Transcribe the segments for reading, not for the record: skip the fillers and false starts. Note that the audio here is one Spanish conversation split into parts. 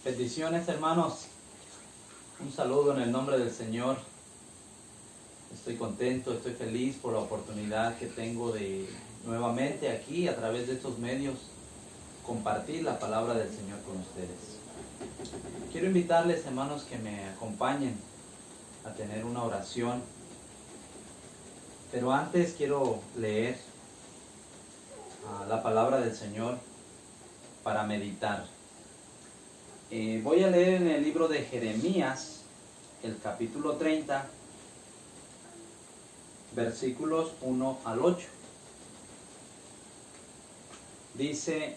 Bendiciones, hermanos. Un saludo en el nombre del Señor. Estoy contento, estoy feliz por la oportunidad que tengo de nuevamente aquí a través de estos medios compartir la palabra del Señor con ustedes. Quiero invitarles, hermanos, que me acompañen a tener una oración. Pero antes quiero leer la palabra del Señor para meditar. Voy a leer en el libro de Jeremías, el capítulo 30, versículos 1 al 8. Dice: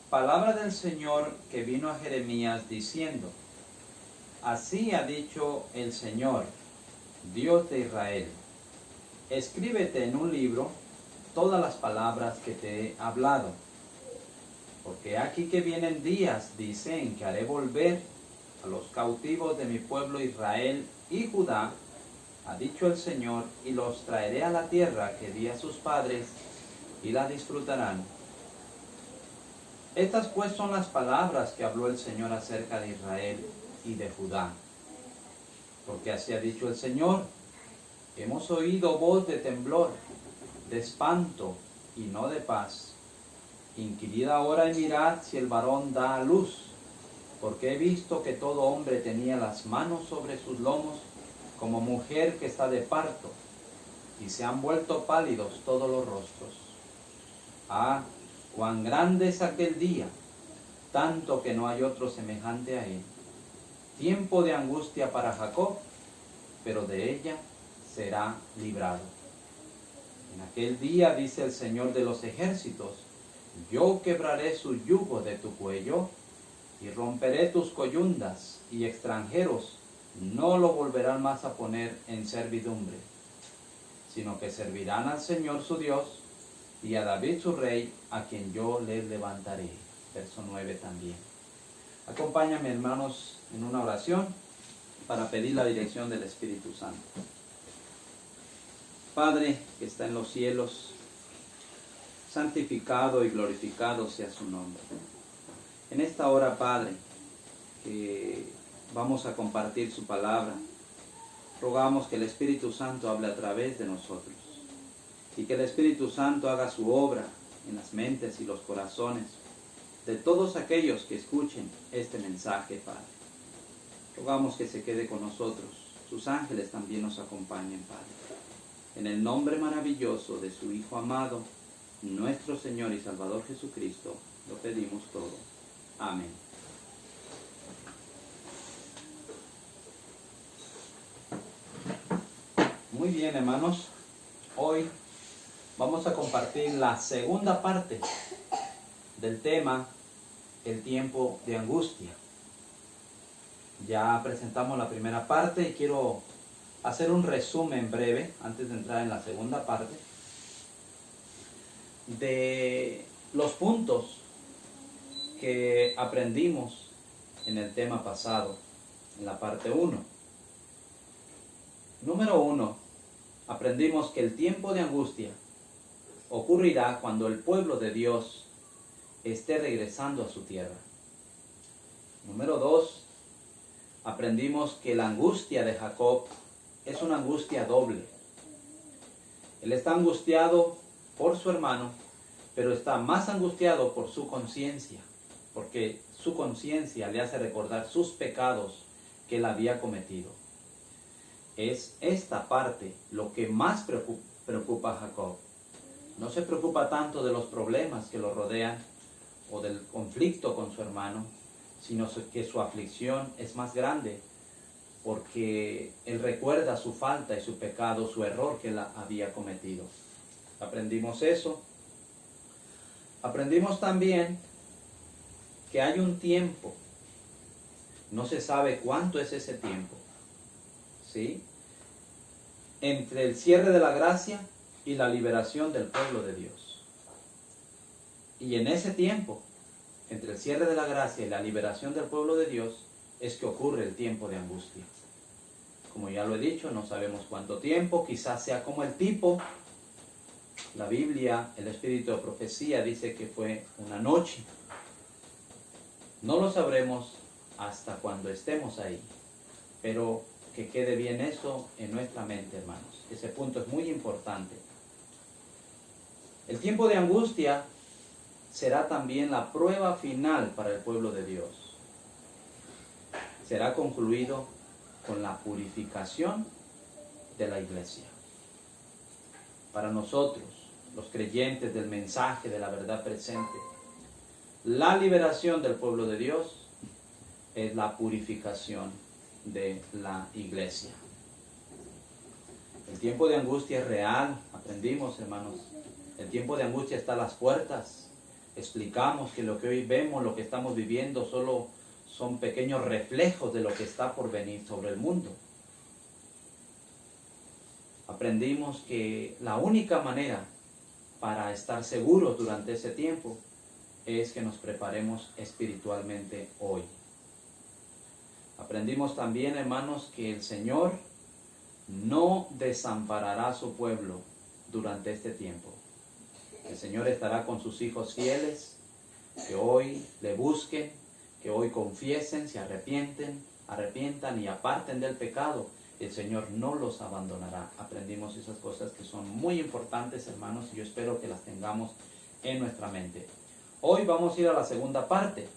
palabra del Señor que vino a Jeremías diciendo: así ha dicho el Señor, Dios de Israel, escríbete en un libro todas las palabras que te he hablado. Porque aquí que vienen días, dice, en que haré volver a los cautivos de mi pueblo Israel y Judá, ha dicho el Señor, y los traeré a la tierra que di a sus padres, y la disfrutarán. Estas pues son las palabras que habló el Señor acerca de Israel y de Judá. Porque así ha dicho el Señor: hemos oído voz de temblor, de espanto y no de paz. Inquirid ahora y mirad si el varón da a luz, porque he visto que todo hombre tenía las manos sobre sus lomos, como mujer que está de parto, y se han vuelto pálidos todos los rostros. Ah, cuán grande es aquel día, tanto que no hay otro semejante a él. Tiempo de angustia para Jacob, pero de ella será librado. En aquel día, dice el Señor de los ejércitos, yo quebraré su yugo de tu cuello y romperé tus coyundas, y extranjeros no lo volverán más a poner en servidumbre, sino que servirán al Señor su Dios y a David su rey, a quien yo les levantaré. Verso 9 también. Acompáñame, hermanos, en una oración para pedir la dirección del Espíritu Santo. Padre que está en los cielos, santificado y glorificado sea su nombre. En esta hora, Padre, que vamos a compartir su palabra, rogamos que el Espíritu Santo hable a través de nosotros y que el Espíritu Santo haga su obra en las mentes y los corazones de todos aquellos que escuchen este mensaje, Padre. Rogamos que se quede con nosotros, sus ángeles también nos acompañen, Padre. En el nombre maravilloso de su Hijo amado, nuestro Señor y Salvador Jesucristo, lo pedimos todo. Amén. Muy bien, hermanos. Hoy vamos a compartir la segunda parte del tema, el tiempo de angustia. Ya presentamos la primera parte y quiero hacer un resumen breve, antes de entrar en la segunda parte, de los puntos que aprendimos en el tema pasado, en la parte 1. Número 1, aprendimos que el tiempo de angustia ocurrirá cuando el pueblo de Dios esté regresando a su tierra. Número 2, aprendimos que la angustia de Jacob es una angustia doble. Él está angustiado por su hermano, pero está más angustiado por su conciencia, porque su conciencia le hace recordar sus pecados que él había cometido. Es esta parte lo que más preocupa a Jacob. No se preocupa tanto de los problemas que lo rodean o del conflicto con su hermano, sino que su aflicción es más grande porque él recuerda su falta y su pecado, su error que él había cometido. Aprendimos eso. Aprendimos también que hay un tiempo, no se sabe cuánto es ese tiempo, ¿sí?, entre el cierre de la gracia y la liberación del pueblo de Dios. Y en ese tiempo, entre el cierre de la gracia y la liberación del pueblo de Dios, es que ocurre el tiempo de angustia. Como ya lo he dicho, no sabemos cuánto tiempo, quizás sea como el tipo. La Biblia, el espíritu de profecía dice que fue una noche. No lo sabremos hasta cuando estemos ahí. Pero que quede bien eso en nuestra mente, hermanos. Ese punto es muy importante. El tiempo de angustia será también la prueba final para el pueblo de Dios. Será concluido con la purificación de la iglesia. Para nosotros, los creyentes del mensaje de la verdad presente, la liberación del pueblo de Dios es la purificación de la iglesia. El tiempo de angustia es real, aprendimos, hermanos. El tiempo de angustia está a las puertas. Explicamos que lo que hoy vemos, lo que estamos viviendo, solo son pequeños reflejos de lo que está por venir sobre el mundo. Aprendimos que la única manera para estar seguros durante ese tiempo es que nos preparemos espiritualmente hoy. Aprendimos también, hermanos, que el Señor no desamparará a su pueblo durante este tiempo. El Señor estará con sus hijos fieles, que hoy le busquen, que hoy confiesen, se arrepientan y aparten del pecado. El Señor no los abandonará. Aprendimos esas cosas que son muy importantes, hermanos, y yo espero que las tengamos en nuestra mente. Hoy vamos a ir a la segunda parte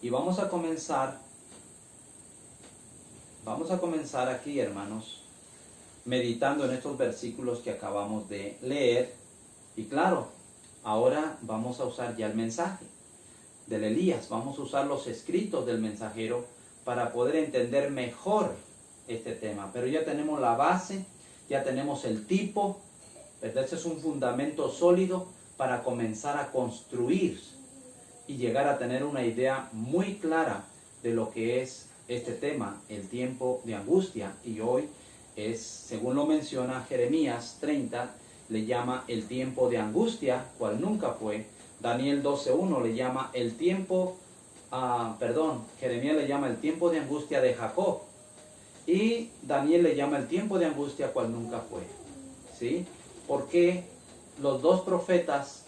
y vamos a comenzar aquí, hermanos, meditando en estos versículos que acabamos de leer. Y claro, ahora vamos a usar ya el mensaje del Elías, vamos a usar los escritos del mensajero para poder entender mejor este tema. Pero ya tenemos la base, ya tenemos el tipo, ¿verdad? Ese es un fundamento sólido para comenzar a construir y llegar a tener una idea muy clara de lo que es este tema, el tiempo de angustia. Y hoy es, según lo menciona Jeremías 30, le llama el tiempo de angustia, cual nunca fue. Daniel 12:1 le llama el tiempo, Jeremías le llama el tiempo de angustia de Jacob. Y Daniel le llama el tiempo de angustia, cual nunca fue. ¿Sí? Porque los dos profetas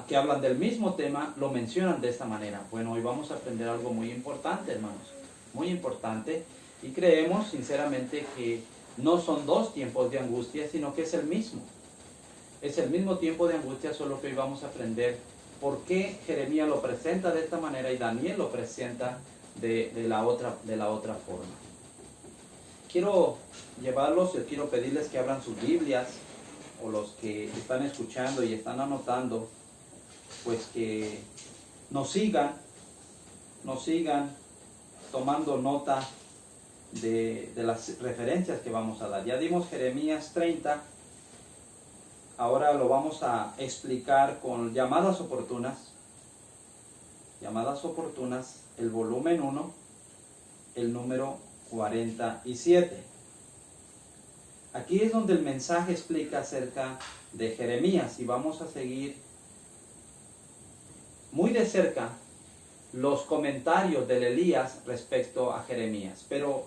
que hablan del mismo tema lo mencionan de esta manera. Bueno, hoy vamos a aprender algo muy importante, hermanos. Muy importante. Y creemos sinceramente que no son dos tiempos de angustia, sino que es el mismo. Es el mismo tiempo de angustia, solo que hoy vamos a aprender por qué Jeremías lo presenta de esta manera y Daniel lo presenta de la otra forma. Quiero quiero pedirles que abran sus Biblias, o los que están escuchando y están anotando, pues que nos sigan tomando nota de las referencias que vamos a dar. Ya dimos Jeremías 30. Ahora lo vamos a explicar con llamadas oportunas. Llamadas oportunas, el volumen 1, el número 47. Aquí es donde el mensaje explica acerca de Jeremías y vamos a seguir muy de cerca los comentarios del Elías respecto a Jeremías. Pero,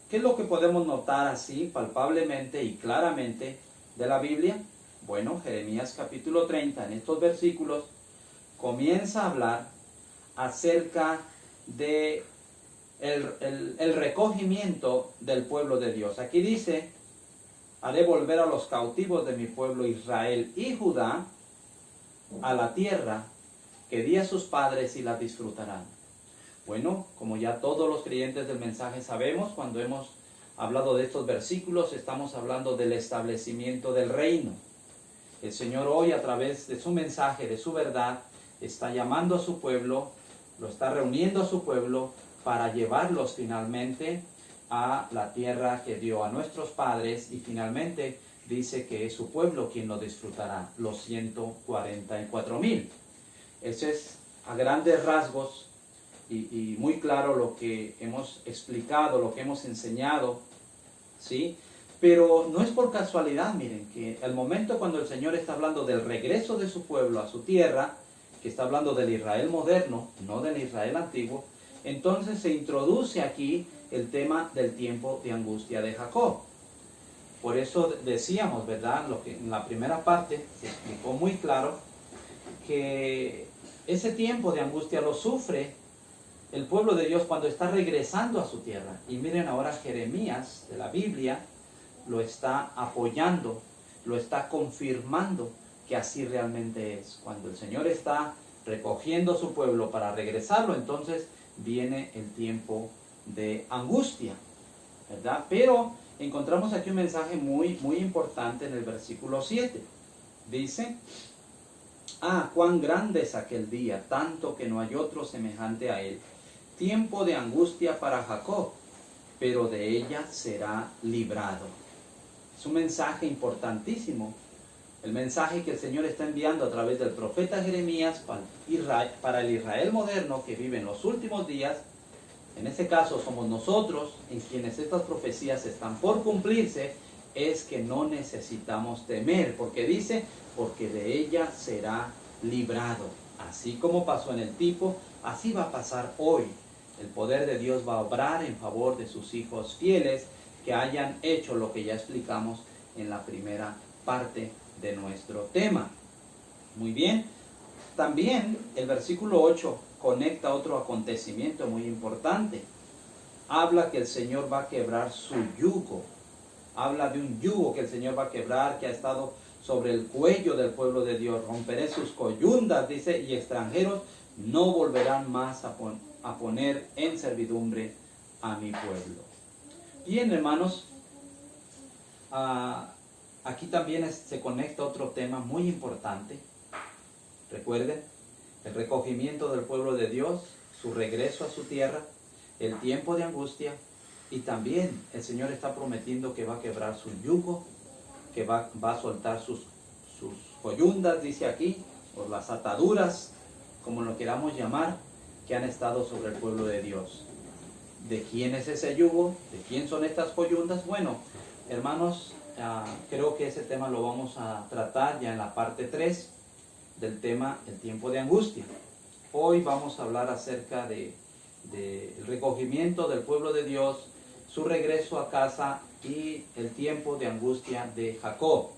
¿qué es lo que podemos notar así palpablemente y claramente de la Biblia? Bueno, Jeremías capítulo 30, en estos versículos, comienza a hablar acerca de el recogimiento del pueblo de Dios. Aquí dice: haré volver a los cautivos de mi pueblo Israel y Judá a la tierra que di a sus padres y la disfrutarán. Bueno, como ya todos los creyentes del mensaje sabemos, cuando hemos hablado de estos versículos, estamos hablando del establecimiento del reino. El Señor hoy, a través de su mensaje, de su verdad, está llamando a su pueblo, lo está reuniendo a su pueblo para llevarlos finalmente a la tierra que dio a nuestros padres, y finalmente dice que es su pueblo quien lo disfrutará, los 144,000. Ese es a grandes rasgos y muy claro lo que hemos explicado, lo que hemos enseñado, ¿sí? Pero no es por casualidad, miren, que el momento cuando el Señor está hablando del regreso de su pueblo a su tierra, que está hablando del Israel moderno, no del Israel antiguo, entonces se introduce aquí el tema del tiempo de angustia de Jacob. Por eso decíamos, ¿verdad?, lo que en la primera parte se explicó muy claro, que ese tiempo de angustia lo sufre el pueblo de Dios cuando está regresando a su tierra. Y miren ahora Jeremías de la Biblia lo está apoyando, lo está confirmando que así realmente es. Cuando el Señor está recogiendo a su pueblo para regresarlo, entonces viene el tiempo de angustia, ¿verdad? Pero encontramos aquí un mensaje muy importante en el versículo 7. Dice: ah, cuán grande es aquel día, tanto que no hay otro semejante a él. Tiempo de angustia para Jacob, pero de ella será librado. Es un mensaje importantísimo. El mensaje que el Señor está enviando a través del profeta Jeremías para el Israel moderno que vive en los últimos días. En este caso somos nosotros en quienes estas profecías están por cumplirse. Es que no necesitamos temer, porque dice, porque de ella será librado. Así como pasó en el tipo, así va a pasar hoy. El poder de Dios va a obrar en favor de sus hijos fieles que hayan hecho lo que ya explicamos en la primera parte de nuestro tema. Muy bien. También el versículo 8 conecta otro acontecimiento muy importante. Habla que el Señor va a quebrar su yugo. Habla de un yugo que el Señor va a quebrar, que ha estado sobre el cuello del pueblo de Dios. Romperé sus coyundas, dice, y extranjeros no volverán más a poner en servidumbre a mi pueblo. Bien, hermanos, aquí también se conecta otro tema muy importante. Recuerden, el recogimiento del pueblo de Dios, su regreso a su tierra, el tiempo de angustia, y también el Señor está prometiendo que va a quebrar su yugo, que va a soltar sus coyundas, dice aquí, o las ataduras, como lo queramos llamar, que han estado sobre el pueblo de Dios. ¿De quién es ese yugo? ¿De quién son estas coyundas? Bueno, hermanos, creo que ese tema lo vamos a tratar ya en la parte 3 del tema, el tiempo de angustia. Hoy vamos a hablar acerca del recogimiento del pueblo de Dios, su regreso a casa y el tiempo de angustia de Jacob.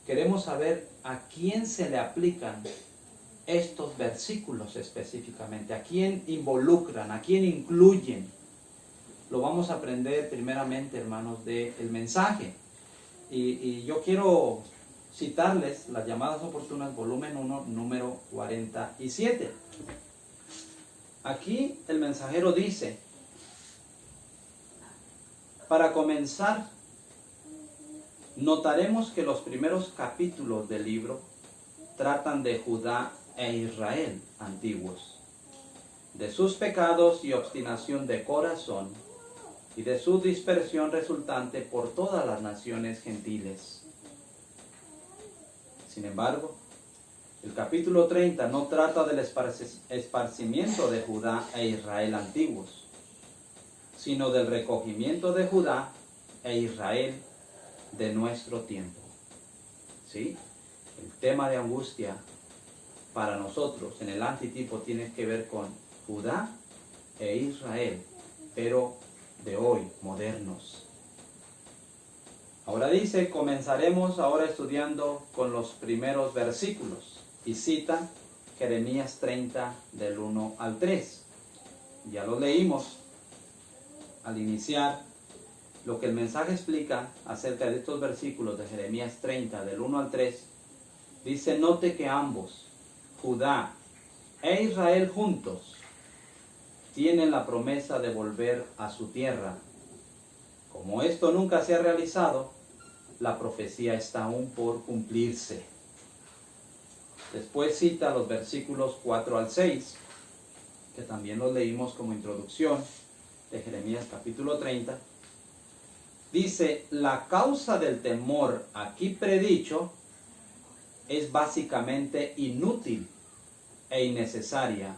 Queremos saber a quién se le aplican estos versículos específicamente, a quién involucran, a quién incluyen. Lo vamos a aprender primeramente, hermanos, del mensaje. Y yo quiero citarles las llamadas oportunas, volumen 1, número 47. Aquí el mensajero dice: para comenzar, notaremos que los primeros capítulos del libro tratan de Judá e Israel antiguos, de sus pecados y obstinación de corazón, y de su dispersión resultante por todas las naciones gentiles. Sin embargo, el capítulo 30 no trata del esparcimiento de Judá e Israel antiguos, sino del recogimiento de Judá e Israel de nuestro tiempo. ¿Sí? El tema de angustia para nosotros en el antitipo tiene que ver con Judá e Israel, pero de hoy, modernos. Ahora dice, comenzaremos ahora estudiando con los primeros versículos, y cita Jeremías 30 del 1 al 3. Ya lo leímos al iniciar. Lo que el mensaje explica acerca de estos versículos de Jeremías 30 del 1 al 3, dice: note que ambos, Judá e Israel juntos, tienen la promesa de volver a su tierra. Como esto nunca se ha realizado, la profecía está aún por cumplirse. Después cita los versículos 4 al 6, que también los leímos como introducción de Jeremías capítulo 30. Dice: la causa del temor aquí predicho es básicamente inútil e innecesaria,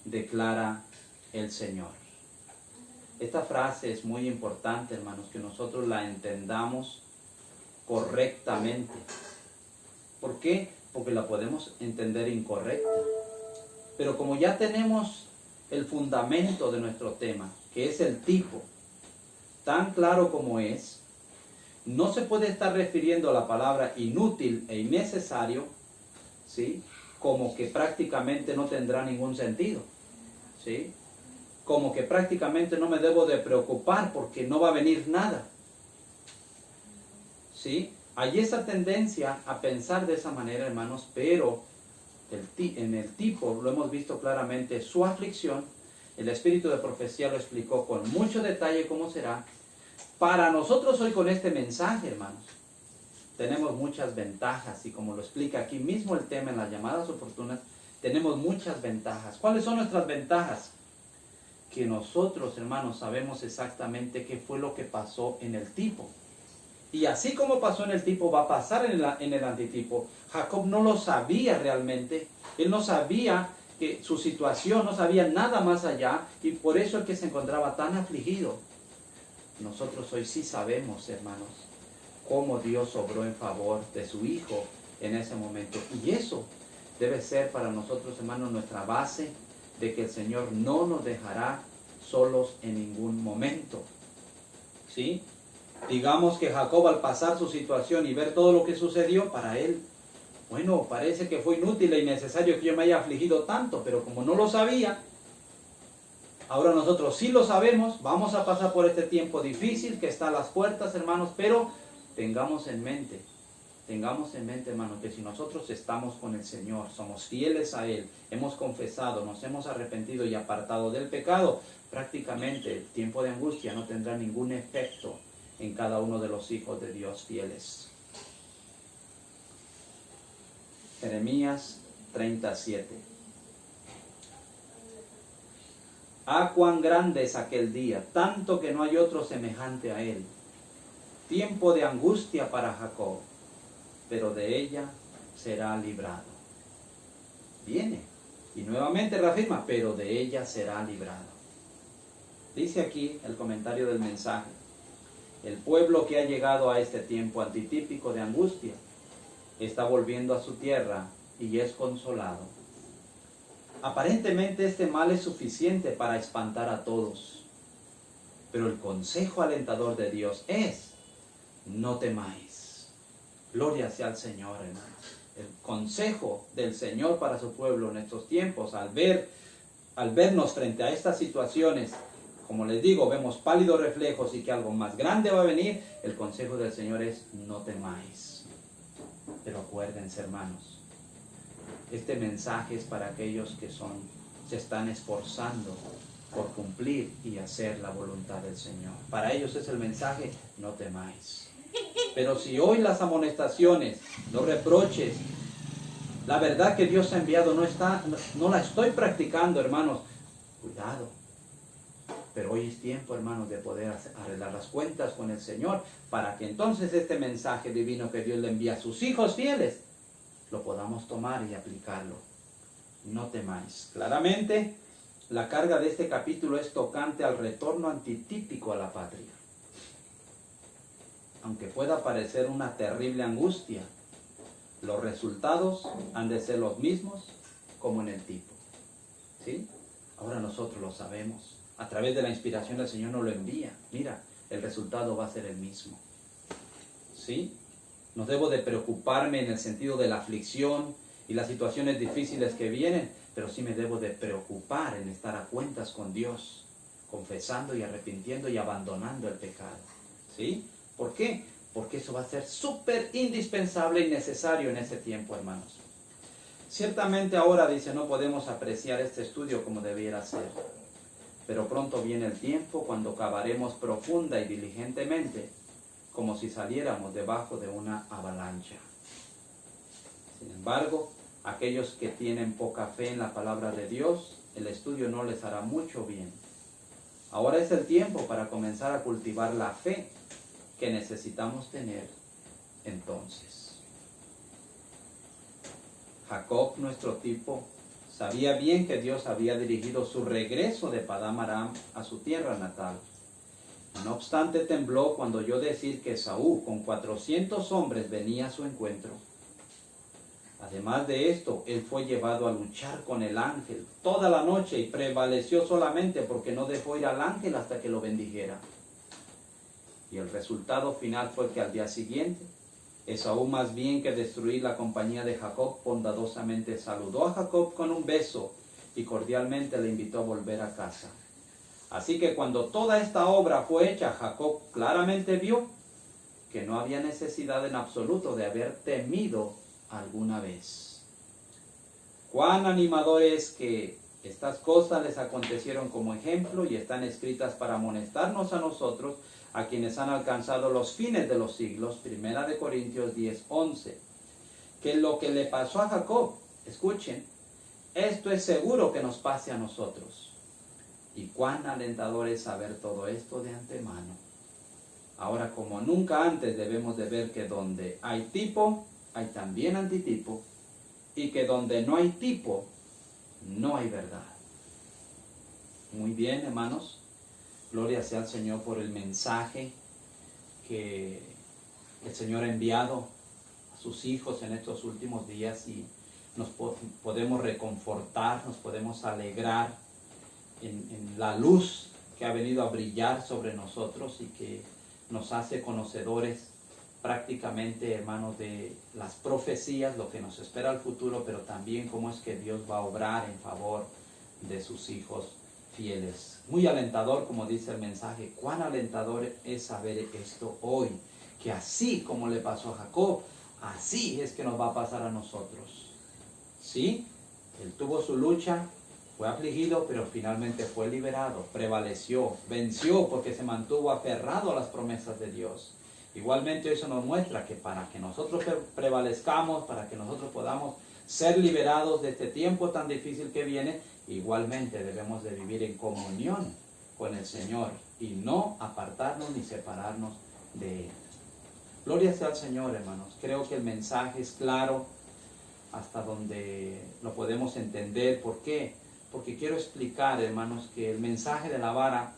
declara el Señor. Esta frase es muy importante, hermanos, que nosotros la entendamos correctamente. ¿Por qué? Porque la podemos entender incorrecta. Pero como ya tenemos el fundamento de nuestro tema, que es el tipo, tan claro como es, no se puede estar refiriendo a la palabra inútil e innecesario, ¿sí?, como que prácticamente no tendrá ningún sentido, ¿sí? como que prácticamente no me debo de preocupar porque no va a venir nada. ¿Sí? Hay esa tendencia a pensar de esa manera, hermanos, pero en el tipo, lo hemos visto claramente, su aflicción, el espíritu de profecía lo explicó con mucho detalle cómo será. Para nosotros hoy con este mensaje, hermanos, tenemos muchas ventajas y como lo explica aquí mismo el tema en las llamadas oportunas, tenemos muchas ventajas. ¿Cuáles son nuestras ventajas? Que nosotros, hermanos, sabemos exactamente qué fue lo que pasó en el tipo. Y así como pasó en el tipo, va a pasar en el antitipo. Jacob no lo sabía realmente. Él no sabía que su situación, no sabía nada más allá. Y por eso es que se encontraba tan afligido. Nosotros hoy sí sabemos, hermanos, cómo Dios obró en favor de su hijo en ese momento. Y eso debe ser para nosotros, hermanos, nuestra base de que el Señor no nos dejará solos en ningún momento. ¿Sí? Digamos que Jacob al pasar su situación y ver todo lo que sucedió para él, bueno, parece que fue inútil e innecesario que yo me haya afligido tanto, pero como no lo sabía, ahora nosotros sí lo sabemos, vamos a pasar por este tiempo difícil que está a las puertas, hermanos, pero tengamos en mente, hermanos, que si nosotros estamos con el Señor, somos fieles a Él, hemos confesado, nos hemos arrepentido y apartado del pecado, prácticamente el tiempo de angustia no tendrá ningún efecto en cada uno de los hijos de Dios fieles. Jeremías 37. Ah, cuán grande es aquel día, tanto que no hay otro semejante a él. Tiempo de angustia para Jacob, pero de ella será librado. Viene, y nuevamente reafirma, pero de ella será librado. Dice aquí el comentario del mensaje. El pueblo que ha llegado a este tiempo antitípico de angustia está volviendo a su tierra y es consolado. Aparentemente este mal es suficiente para espantar a todos, pero el consejo alentador de Dios es: no temáis. Gloria sea al Señor, hermanos. El consejo del Señor para su pueblo en estos tiempos, al vernos frente a estas situaciones, como les digo, vemos pálidos reflejos y que algo más grande va a venir, el consejo del Señor es: no temáis. Pero acuérdense, hermanos, este mensaje es para aquellos que se están esforzando por cumplir y hacer la voluntad del Señor. Para ellos es el mensaje: no temáis. Pero si hoy las amonestaciones, los reproches, la verdad que Dios ha enviado no la estoy practicando, hermanos, cuidado. Pero hoy es tiempo, hermanos, de poder arreglar las cuentas con el Señor, para que entonces este mensaje divino que Dios le envía a sus hijos fieles, lo podamos tomar y aplicarlo. No temáis. Claramente, la carga de este capítulo es tocante al retorno antitípico a la patria. Aunque pueda parecer una terrible angustia, los resultados han de ser los mismos como en el tipo. ¿Sí? Ahora nosotros lo sabemos. A través de la inspiración del Señor nos lo envía. Mira, el resultado va a ser el mismo. ¿Sí? No debo de preocuparme en el sentido de la aflicción y las situaciones difíciles que vienen, pero sí me debo de preocupar en estar a cuentas con Dios, confesando y arrepintiendo y abandonando el pecado. ¿Sí? ¿Por qué? Porque eso va a ser súper indispensable y necesario en ese tiempo, hermanos. Ciertamente ahora, dice, no podemos apreciar este estudio como debiera ser, pero pronto viene el tiempo cuando cavaremos profunda y diligentemente, como si saliéramos debajo de una avalancha. Sin embargo, aquellos que tienen poca fe en la palabra de Dios, el estudio no les hará mucho bien. Ahora es el tiempo para comenzar a cultivar la fe que necesitamos tener entonces. Jacob, nuestro tipo, sabía bien que Dios había dirigido su regreso de Padán Aram a su tierra natal. No obstante, tembló cuando oyó decir que Esaú con 400 hombres venía a su encuentro. Además de esto, él fue llevado a luchar con el ángel toda la noche y prevaleció solamente porque no dejó ir al ángel hasta que lo bendijera. Y el resultado final fue que al día siguiente, Esaú, más bien que destruir la compañía de Jacob, bondadosamente saludó a Jacob con un beso y cordialmente le invitó a volver a casa. Así que cuando toda esta obra fue hecha, Jacob claramente vio que no había necesidad en absoluto de haber temido alguna vez. Cuán animador es que estas cosas les acontecieron como ejemplo y están escritas para amonestarnos a nosotros, a quienes han alcanzado los fines de los siglos. 1 Corintios 10:11. Que lo que le pasó a Jacob, escuchen, esto es seguro que nos pase a nosotros. Y cuán alentador es saber todo esto de antemano. Ahora, como nunca antes, debemos de ver que donde hay tipo, hay también antitipo, y que donde no hay tipo, no hay verdad. Muy bien, hermanos. Gloria sea al Señor por el mensaje que el Señor ha enviado a sus hijos en estos últimos días, y nos podemos reconfortar, nos podemos alegrar en la luz que ha venido a brillar sobre nosotros y que nos hace conocedores prácticamente, hermanos, de las profecías, lo que nos espera al futuro, pero también cómo es que Dios va a obrar en favor de sus hijos fieles. Muy alentador, como dice el mensaje. Cuán alentador es saber esto hoy, que así como le pasó a Jacob, así es que nos va a pasar a nosotros. ¿Sí? Él tuvo su lucha, fue afligido, pero finalmente fue liberado, prevaleció, venció, porque se mantuvo aferrado a las promesas de Dios. Igualmente eso nos muestra que para que nosotros prevalezcamos, para que nosotros podamos ser liberados de este tiempo tan difícil que viene, igualmente debemos de vivir en comunión con el Señor y no apartarnos ni separarnos de Él. Gloria sea al Señor, hermanos. Creo que el mensaje es claro hasta donde lo podemos entender. ¿Por qué? Porque quiero explicar, hermanos, que el mensaje de la vara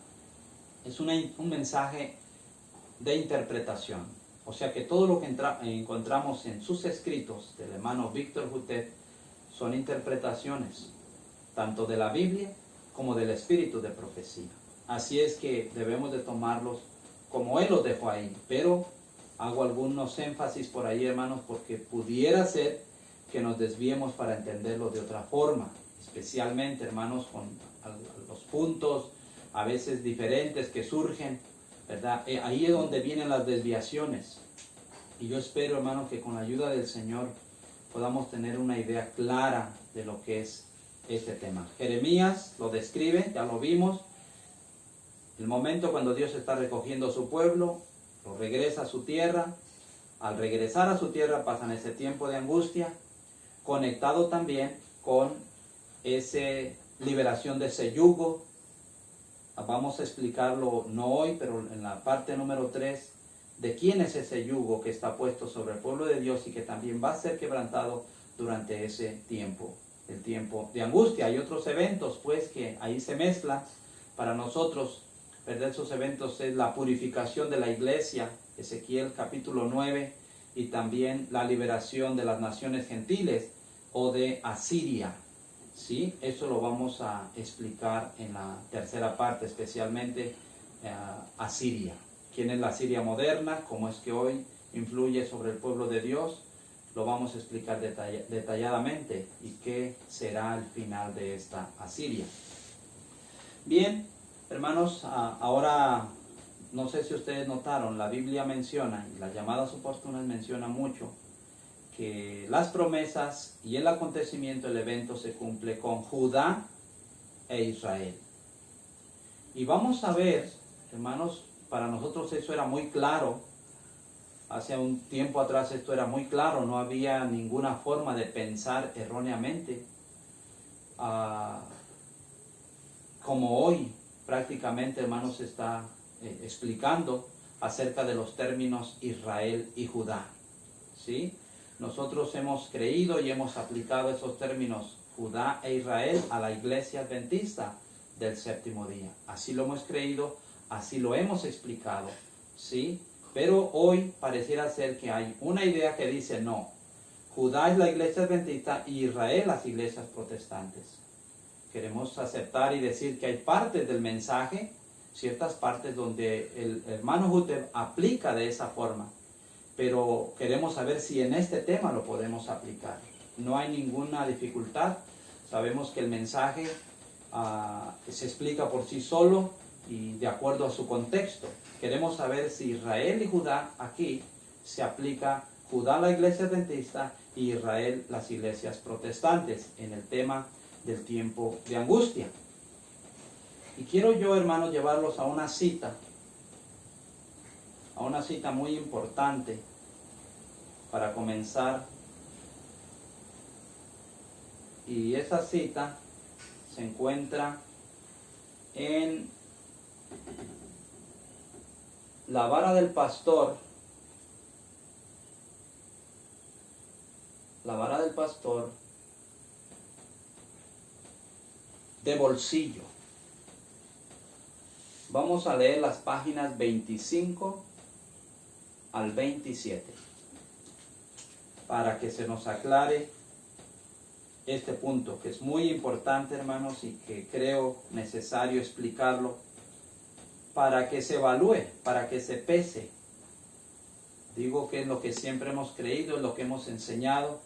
es un mensaje de interpretación. O sea que todo lo que encontramos en sus escritos del hermano Víctor Jutet son interpretaciones, tanto de la Biblia como del espíritu de profecía. Así es que debemos de tomarlos como él los dejó ahí. Pero hago algunos énfasis por ahí, hermanos, porque pudiera ser que nos desviemos para entenderlo de otra forma, especialmente, hermanos, con los puntos a veces diferentes que surgen, ¿verdad? Ahí es donde vienen las desviaciones. Y yo espero, hermanos, que con la ayuda del Señor podamos tener una idea clara de lo que es este tema. Jeremías lo describe, ya lo vimos, el momento cuando Dios está recogiendo a su pueblo, lo regresa a su tierra. Al regresar a su tierra pasan ese tiempo de angustia, conectado también con esa liberación de ese yugo. Vamos a explicarlo no hoy, pero en la parte número 3, de quién es ese yugo que está puesto sobre el pueblo de Dios y que también va a ser quebrantado durante ese tiempo, el tiempo de angustia. Hay otros eventos, pues, que ahí se mezclan para nosotros, ¿verdad? Esos eventos es la purificación de la iglesia, Ezequiel capítulo 9, y también la liberación de las naciones gentiles o de Asiria. ¿Sí? Eso lo vamos a explicar en la tercera parte, especialmente Asiria. ¿Quién es la Asiria moderna? ¿Cómo es que hoy influye sobre el pueblo de Dios? Lo vamos a explicar detalladamente. ¿Y qué será el final de esta Asiria? Bien, hermanos, ahora no sé si ustedes notaron, la Biblia menciona, y las llamadas oportunas mencionan mucho, que las promesas y el acontecimiento, el evento se cumple con Judá e Israel. Y vamos a ver, hermanos, para nosotros eso era muy claro. Hace un tiempo atrás esto era muy claro, no había ninguna forma de pensar erróneamente, como hoy prácticamente, hermanos, se está explicando acerca de los términos Israel y Judá. ¿Sí? Nosotros hemos creído y hemos aplicado esos términos Judá e Israel a la iglesia adventista del séptimo día. Así lo hemos creído, así lo hemos explicado, ¿sí? Pero hoy pareciera ser que hay una idea que dice no, Judá es la iglesia adventista y Israel las iglesias protestantes. Queremos aceptar y decir que hay partes del mensaje, ciertas partes donde el hermano Jutet aplica de esa forma, pero queremos saber si en este tema lo podemos aplicar. No hay ninguna dificultad. Sabemos que el mensaje se explica por sí solo y de acuerdo a su contexto. Queremos saber si Israel y Judá aquí se aplica Judá la iglesia adventista y Israel las iglesias protestantes en el tema del tiempo de angustia. Y quiero yo, hermanos, llevarlos a una cita muy importante para comenzar. Y esa cita se encuentra en La vara del pastor. La vara del pastor de bolsillo. Vamos a leer las páginas 25 al 27 para que se nos aclare este punto, que es muy importante, hermanos, y que creo necesario explicarlo para que se evalúe, para que se pese. Digo que es lo que siempre hemos creído, es lo que hemos enseñado,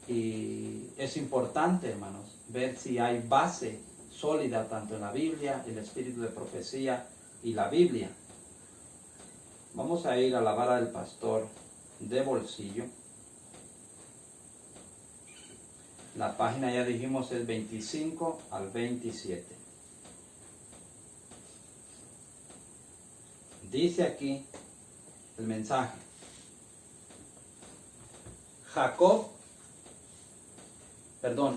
y es importante, hermanos, ver si hay base sólida tanto en la Biblia, el espíritu de profecía y la Biblia. Vamos a ir a la vara del pastor de bolsillo. La página, ya dijimos, es 25 al 27. Dice aquí el mensaje: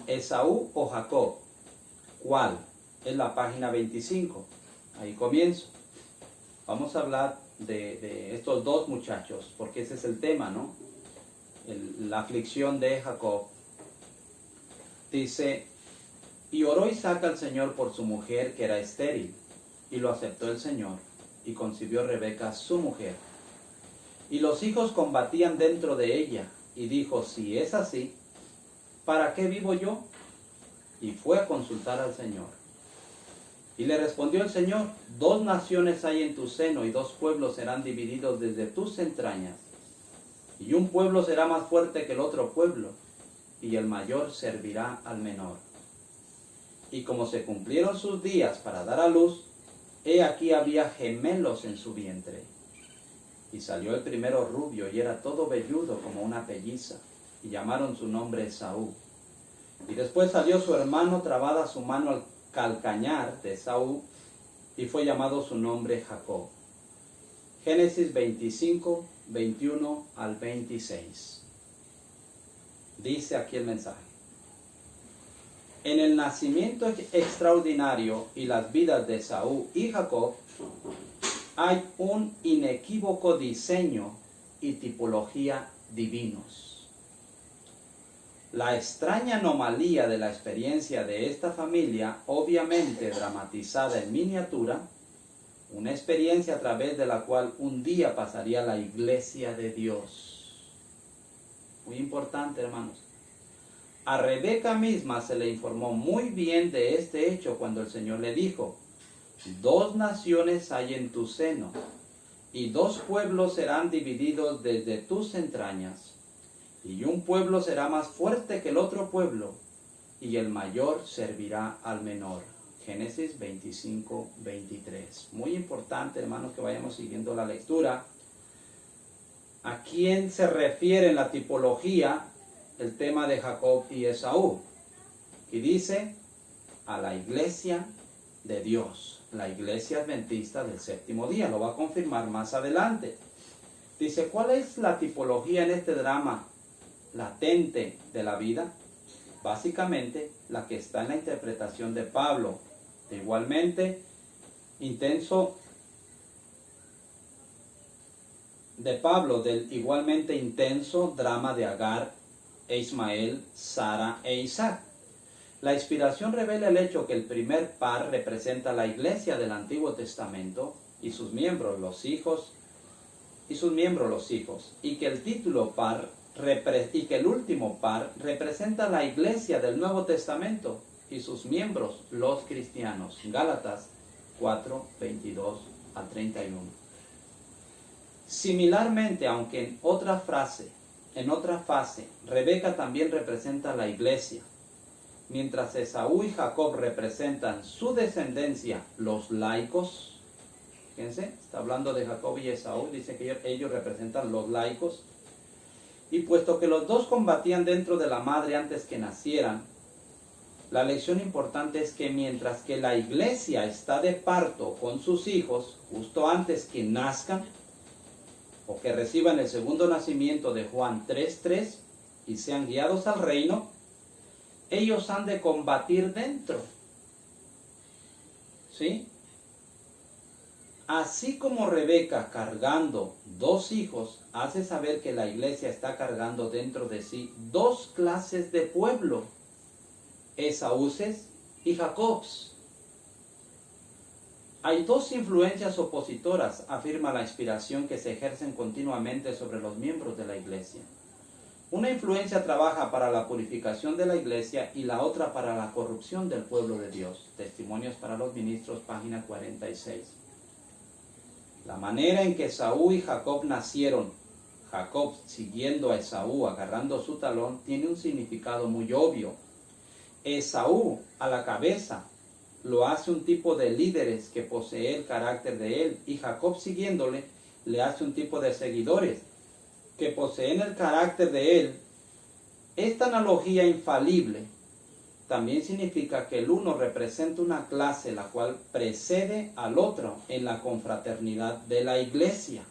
Esaú o Jacob, ¿cuál? Es la página 25. Ahí comienzo. Vamos a hablar de estos dos muchachos, porque ese es el tema, ¿no? La aflicción de Jacob. Dice: y oró Isaac al Señor por su mujer, que era estéril, y lo aceptó el Señor, y concibió Rebeca su mujer. Y los hijos combatían dentro de ella, y dijo: si es así, ¿para qué vivo yo? Y fue a consultar al Señor. Y le respondió el Señor: 2 naciones hay en tu seno, y 2 pueblos serán divididos desde tus entrañas. Y un pueblo será más fuerte que el otro pueblo, y el mayor servirá al menor. Y como se cumplieron sus días para dar a luz, he aquí había gemelos en su vientre. Y salió el primero rubio, y era todo velludo como una pelliza, y llamaron su nombre Esaú. Y después salió su hermano, trabada su mano al calcañar de Esaú, y fue llamado su nombre Jacob. Génesis 25, 21 al 26. Dice aquí el mensaje: en el nacimiento extraordinario y las vidas de Esaú y Jacob hay un inequívoco diseño y tipología divinos. La extraña anomalía de la experiencia de esta familia, obviamente dramatizada en miniatura, una experiencia a través de la cual un día pasaría la iglesia de Dios. Muy importante, hermanos. A Rebeca misma se le informó muy bien de este hecho cuando el Señor le dijo: 2 naciones hay en tu seno, y 2 pueblos serán divididos desde tus entrañas, y un pueblo será más fuerte que el otro pueblo, y el mayor servirá al menor. Génesis 25, 23. Muy importante, hermanos, que vayamos siguiendo la lectura. ¿A quién se refiere en la tipología el tema de Jacob y Esaú? Y dice: a la iglesia de Dios, la iglesia adventista del séptimo día. Lo va a confirmar más adelante. Dice: ¿cuál es la tipología en este drama latente de la vida? Básicamente la que está en la interpretación de Pablo, igualmente intenso, del igualmente intenso drama de Agar e Ismael, Sara e Isaac. La inspiración revela el hecho que el primer par representa la iglesia del Antiguo Testamento y sus miembros, los hijos, y que el título par y que el último par representa la iglesia del Nuevo Testamento y sus miembros, los cristianos. Gálatas 4, 22 al 31. Similarmente, aunque en otra fase, Rebeca también representa la iglesia. mientras Esaú y Jacob representan su descendencia, los laicos, fíjense, está hablando de Jacob y Esaú, dice que ellos representan los laicos, y puesto que los dos combatían dentro de la madre antes que nacieran, la lección importante es que mientras que la iglesia está de parto con sus hijos, justo antes que nazcan, o que reciban el segundo nacimiento de Juan 3:3 y sean guiados al reino, ellos han de combatir dentro. ¿Sí? Así como Rebeca cargando 2 hijos hace saber que la iglesia está cargando dentro de sí 2 clases de pueblo, Esaúces y Jacobs. Hay 2 influencias opositoras, afirma la inspiración, que se ejercen continuamente sobre los miembros de la iglesia. Una influencia trabaja para la purificación de la iglesia y la otra para la corrupción del pueblo de Dios. Testimonios para los ministros, página 46. La manera en que Esaú y Jacob nacieron, Jacob siguiendo a Esaú, agarrando su talón, tiene un significado muy obvio. Esaú, a la cabeza, lo hace un tipo de líderes que posee el carácter de él, y Jacob siguiéndole le hace un tipo de seguidores que poseen el carácter de él. Esta analogía infalible también significa que el uno representa una clase la cual precede al otro en la confraternidad de la iglesia.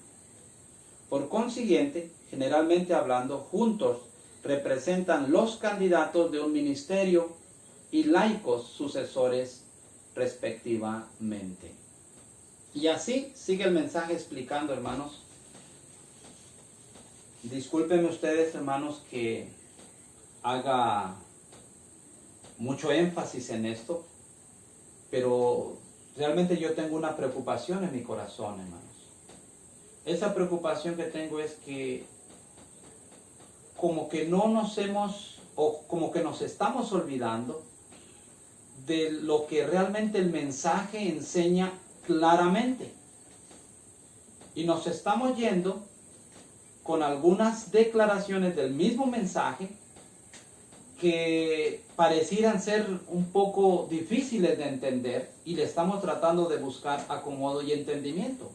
Por consiguiente, generalmente hablando, juntos representan los candidatos de un ministerio y laicos sucesores respectivamente. Y así sigue el mensaje explicando, hermanos. Discúlpenme ustedes, hermanos, que haga mucho énfasis en esto, pero realmente yo tengo una preocupación en mi corazón, hermanos. Esa preocupación que tengo es que como que no nos hemos, o como que nos estamos olvidando de lo que realmente el mensaje enseña claramente. Y nos estamos yendo con algunas declaraciones del mismo mensaje que parecieran ser un poco difíciles de entender, y le estamos tratando de buscar acomodo y entendimiento.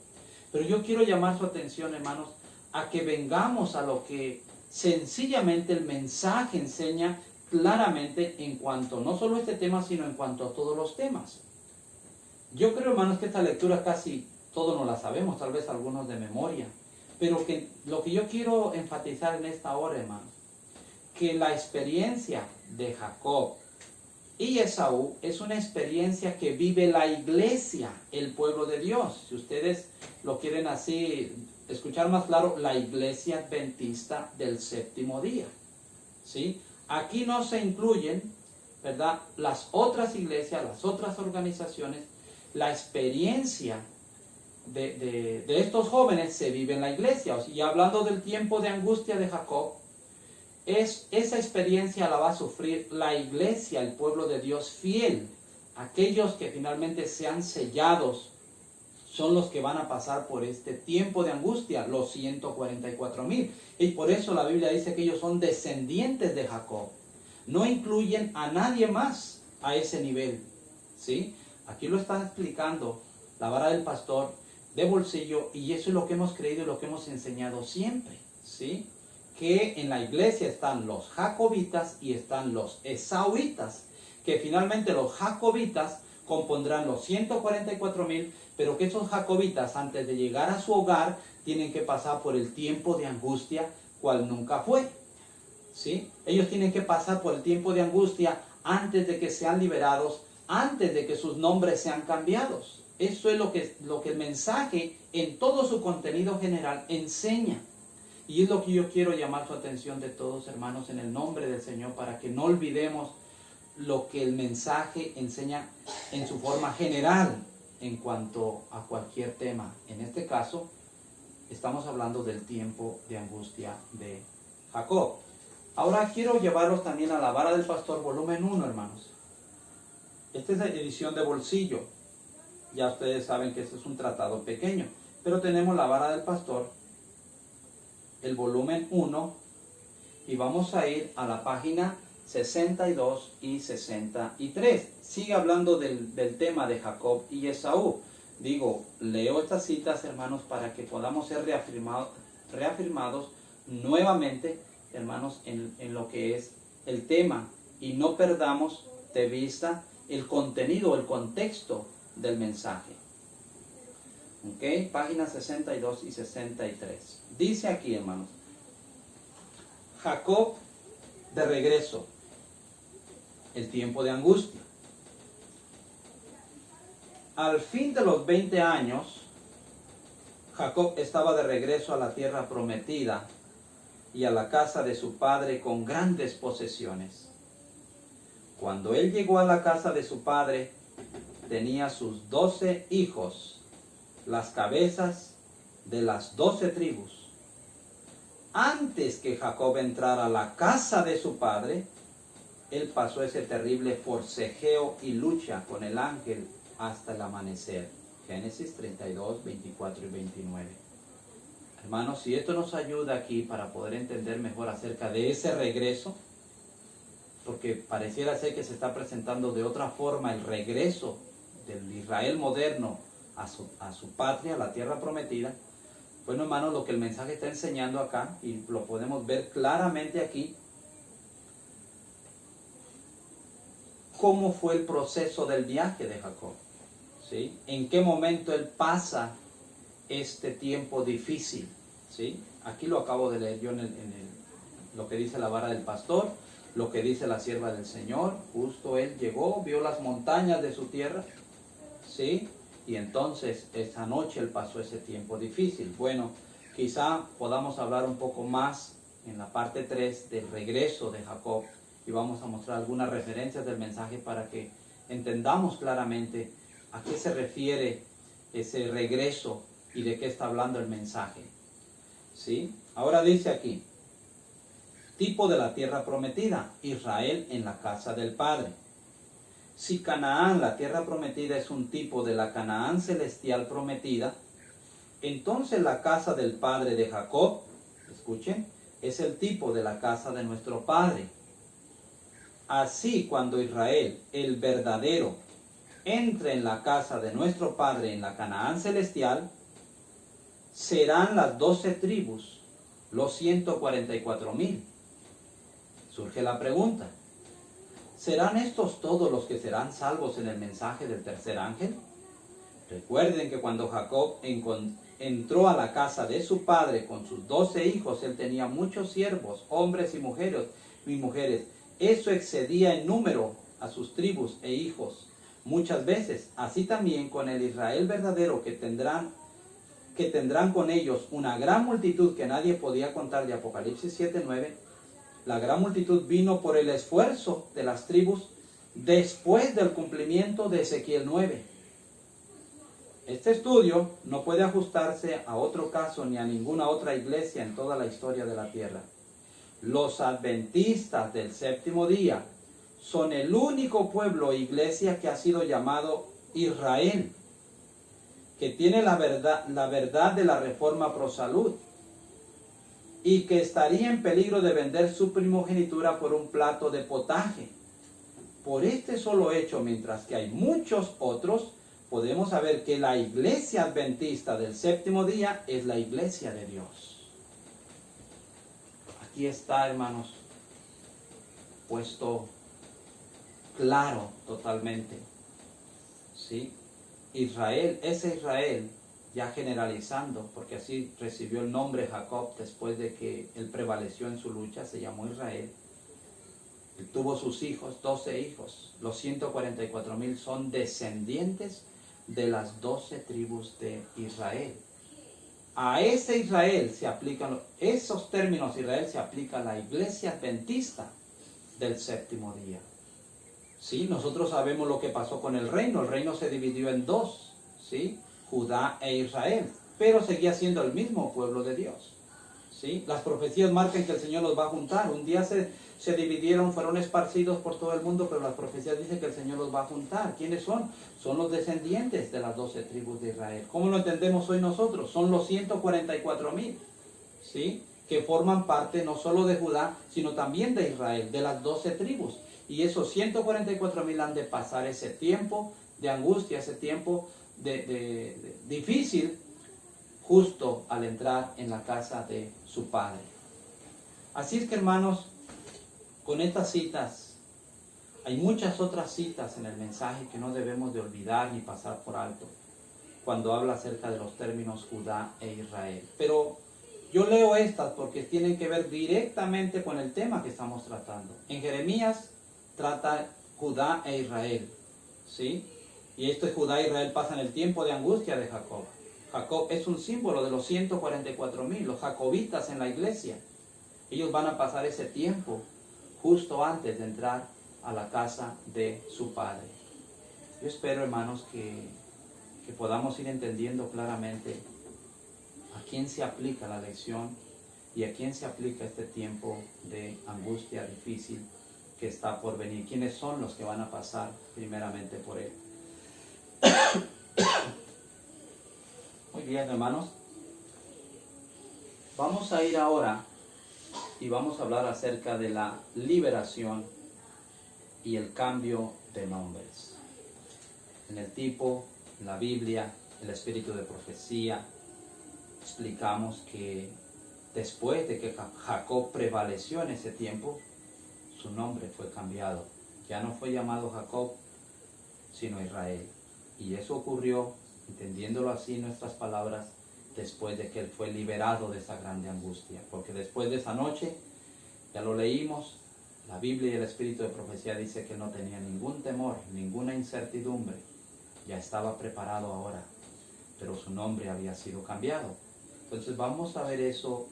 Pero yo quiero llamar su atención, hermanos, a que vengamos a lo que sencillamente el mensaje enseña claramente en cuanto no solo a este tema, sino en cuanto a todos los temas. Yo creo, hermanos, que esta lectura casi todos no la sabemos, tal vez algunos de memoria, pero que lo que yo quiero enfatizar en esta hora, hermanos, que la experiencia de Jacob y Esaú es una experiencia que vive la iglesia, el pueblo de Dios. Si ustedes lo quieren así escuchar más claro, la iglesia adventista del séptimo día. ¿Sí? Aquí no se incluyen, ¿verdad?, las otras iglesias, las otras organizaciones. La experiencia de estos jóvenes se vive en la iglesia. Y hablando del tiempo de angustia de Jacob, esa experiencia la va a sufrir la iglesia, el pueblo de Dios fiel. Aquellos que finalmente sean sellados son los que van a pasar por este tiempo de angustia, los 144,000. Y por eso la Biblia dice que ellos son descendientes de Jacob. No incluyen a nadie más a ese nivel. ¿Sí? Aquí lo está explicando la vara del pastor de bolsillo, y eso es lo que hemos creído y lo que hemos enseñado siempre. ¿Sí? Que en la iglesia están los jacobitas y están los esauitas, que finalmente los jacobitas compondrán los 144,000, pero que esos jacobitas, antes de llegar a su hogar, tienen que pasar por el tiempo de angustia, cual nunca fue. ¿Sí? Ellos tienen que pasar por el tiempo de angustia antes de que sean liberados, antes de que sus nombres sean cambiados. Eso es lo que el mensaje en todo su contenido general enseña. Y es lo que yo quiero llamar su atención de todos, hermanos, en el nombre del Señor, para que no olvidemos lo que el mensaje enseña en su forma general en cuanto a cualquier tema. En este caso, estamos hablando del tiempo de angustia de Jacob. Ahora quiero llevarlos también a la vara del pastor, volumen 1, hermanos. Esta es la edición de bolsillo. Ya ustedes saben que este es un tratado pequeño, pero tenemos la vara del pastor, el volumen 1, y vamos a ir a la página 62 y 63. Sigue hablando del tema de Jacob y Esaú. Digo, leo estas citas, hermanos, para que podamos ser reafirmados nuevamente, hermanos, en lo que es el tema y no perdamos de vista el contenido, el contexto del mensaje. Ok, páginas 62 y 63. Dice aquí, hermanos, Jacob de regreso, el tiempo de angustia. Al fin de los 20 años, Jacob estaba de regreso a la tierra prometida y a la casa de su padre con grandes posesiones. Cuando él llegó a la casa de su padre, tenía sus 12 hijos, las cabezas de las 12 tribus. Antes que Jacob entrara a la casa de su padre, él pasó ese terrible forcejeo y lucha con el ángel hasta el amanecer. Génesis 32, 24 y 29. Hermanos, si esto nos ayuda aquí para poder entender mejor acerca de ese regreso, porque pareciera ser que se está presentando de otra forma el regreso del Israel moderno a su patria, a la tierra prometida. Bueno, hermanos, lo que el mensaje está enseñando acá, y lo podemos ver claramente aquí, cómo fue el proceso del viaje de Jacob, ¿sí? En qué momento él pasa este tiempo difícil, ¿sí? Aquí lo acabo de leer yo lo que dice la vara del pastor, lo que dice la sierva del Señor. Justo él llegó, vio las montañas de su tierra, ¿sí? Y entonces esa noche él pasó ese tiempo difícil. Bueno, quizá podamos hablar un poco más en la parte 3 del regreso de Jacob, y vamos a mostrar algunas referencias del mensaje para que entendamos claramente a qué se refiere ese regreso y de qué está hablando el mensaje, ¿sí? Ahora dice aquí, tipo de la tierra prometida, Israel en la casa del Padre. Si Canaán, la tierra prometida, es un tipo de la Canaán celestial prometida, entonces la casa del Padre de Jacob, escuchen, es el tipo de la casa de nuestro Padre. Así, cuando Israel, el verdadero, entre en la casa de nuestro Padre en la Canaán celestial, serán las 12 tribus, los 144,000. Surge la pregunta, ¿serán estos todos los que serán salvos en el mensaje del tercer ángel? Recuerden que cuando Jacob entró a la casa de su padre con sus 12 hijos, él tenía muchos siervos, hombres y mujeres. Eso excedía en número a sus tribus e hijos. Muchas veces, así también con el Israel verdadero que tendrán con ellos una gran multitud que nadie podía contar, de Apocalipsis 7:9. La gran multitud vino por el esfuerzo de las tribus después del cumplimiento de Ezequiel 9. Este estudio no puede ajustarse a otro caso ni a ninguna otra iglesia en toda la historia de la tierra. Los adventistas del séptimo día son el único pueblo o iglesia que ha sido llamado Israel, que tiene la verdad de la reforma pro salud y que estaría en peligro de vender su primogenitura por un plato de potaje. Por este solo hecho, mientras que hay muchos otros, podemos saber que la iglesia adventista del séptimo día es la iglesia de Dios. Aquí está, hermanos, puesto claro totalmente, ¿sí? Israel, ese Israel, ya generalizando, porque así recibió el nombre Jacob después de que él prevaleció en su lucha, se llamó Israel. Él tuvo sus hijos, 12 hijos. Los 144,000 son descendientes de las 12 tribus de Israel. A ese Israel se aplican, esos términos Israel se aplica a la iglesia adventista del séptimo día. Sí, nosotros sabemos lo que pasó con el reino se dividió en dos, ¿sí? Judá e Israel, pero seguía siendo el mismo pueblo de Dios, ¿sí? Las profecías marcan que el Señor los va a juntar. Un día se dividieron, fueron esparcidos por todo el mundo, pero las profecías dicen que el Señor los va a juntar. ¿Quiénes son? Son los descendientes de las 12 tribus de Israel. ¿Cómo lo entendemos hoy nosotros? Son los 144,000, ¿sí? que forman parte no solo de Judá, sino también de Israel, de las 12 tribus. Y esos 144,000 han de pasar ese tiempo de angustia, ese tiempo de difícil, justo al entrar en la casa de su Padre. Así es que, hermanos, con estas citas, hay muchas otras citas en el mensaje que no debemos de olvidar ni pasar por alto, cuando habla acerca de los términos Judá e Israel. Pero yo leo estas porque tienen que ver directamente con el tema que estamos tratando. En Jeremías trata Judá e Israel, ¿sí? Y esto es Judá e Israel pasan el tiempo de angustia de Jacob. Jacob es un símbolo de los 144,000, los jacobitas en la iglesia. Ellos van a pasar ese tiempo justo antes de entrar a la casa de su Padre. Yo espero, hermanos, que podamos ir entendiendo claramente a quién se aplica la lección y a quién se aplica este tiempo de angustia difícil que está por venir. ¿Quiénes son los que van a pasar primeramente por él? Muy bien, hermanos. Vamos a ir ahora y vamos a hablar acerca de la liberación y el cambio de nombres. En el tipo, en la Biblia, el espíritu de profecía, explicamos que después de que Jacob prevaleció en ese tiempo, su nombre fue cambiado. Ya no fue llamado Jacob, sino Israel. Y eso ocurrió, entendiéndolo así en nuestras palabras, después de que él fue liberado de esa grande angustia. Porque después de esa noche, ya lo leímos, la Biblia y el espíritu de profecía dice que no tenía ningún temor, ninguna incertidumbre. Ya estaba preparado ahora, pero su nombre había sido cambiado. Entonces vamos a ver eso,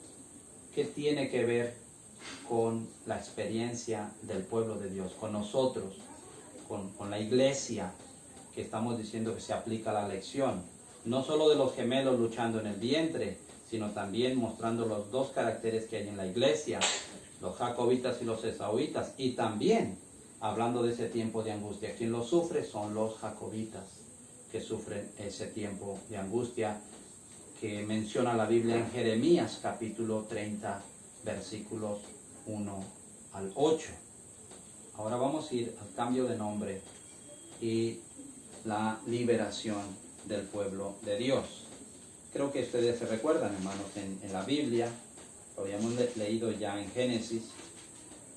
qué tiene que ver con la experiencia del pueblo de Dios, con nosotros, con la iglesia, que estamos diciendo que se aplica la lección, no solo de los gemelos luchando en el vientre, sino también mostrando los dos caracteres que hay en la iglesia, los jacobitas y los esauitas, y también hablando de ese tiempo de angustia. Quien lo sufre son los jacobitas, que sufren ese tiempo de angustia que menciona la Biblia en Jeremías capítulo 30, versículos 1 al 8. Ahora vamos a ir al cambio de nombre y la liberación del pueblo de Dios. Creo que ustedes se recuerdan, hermanos, en la Biblia, lo habíamos leído ya en Génesis,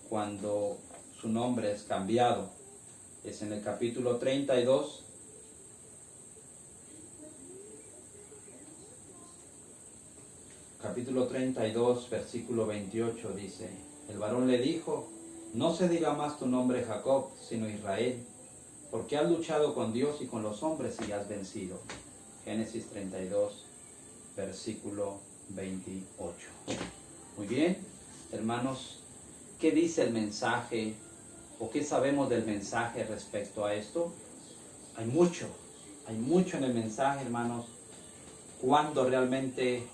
cuando su nombre es cambiado. Es en el capítulo 32, capítulo 32, versículo 28, dice: el varón le dijo, no se diga más tu nombre Jacob, sino Israel, porque has luchado con Dios y con los hombres y has vencido. Génesis 32, versículo 28. Muy bien, hermanos, ¿qué dice el mensaje o qué sabemos del mensaje respecto a esto? Hay mucho en el mensaje, hermanos, cuando realmente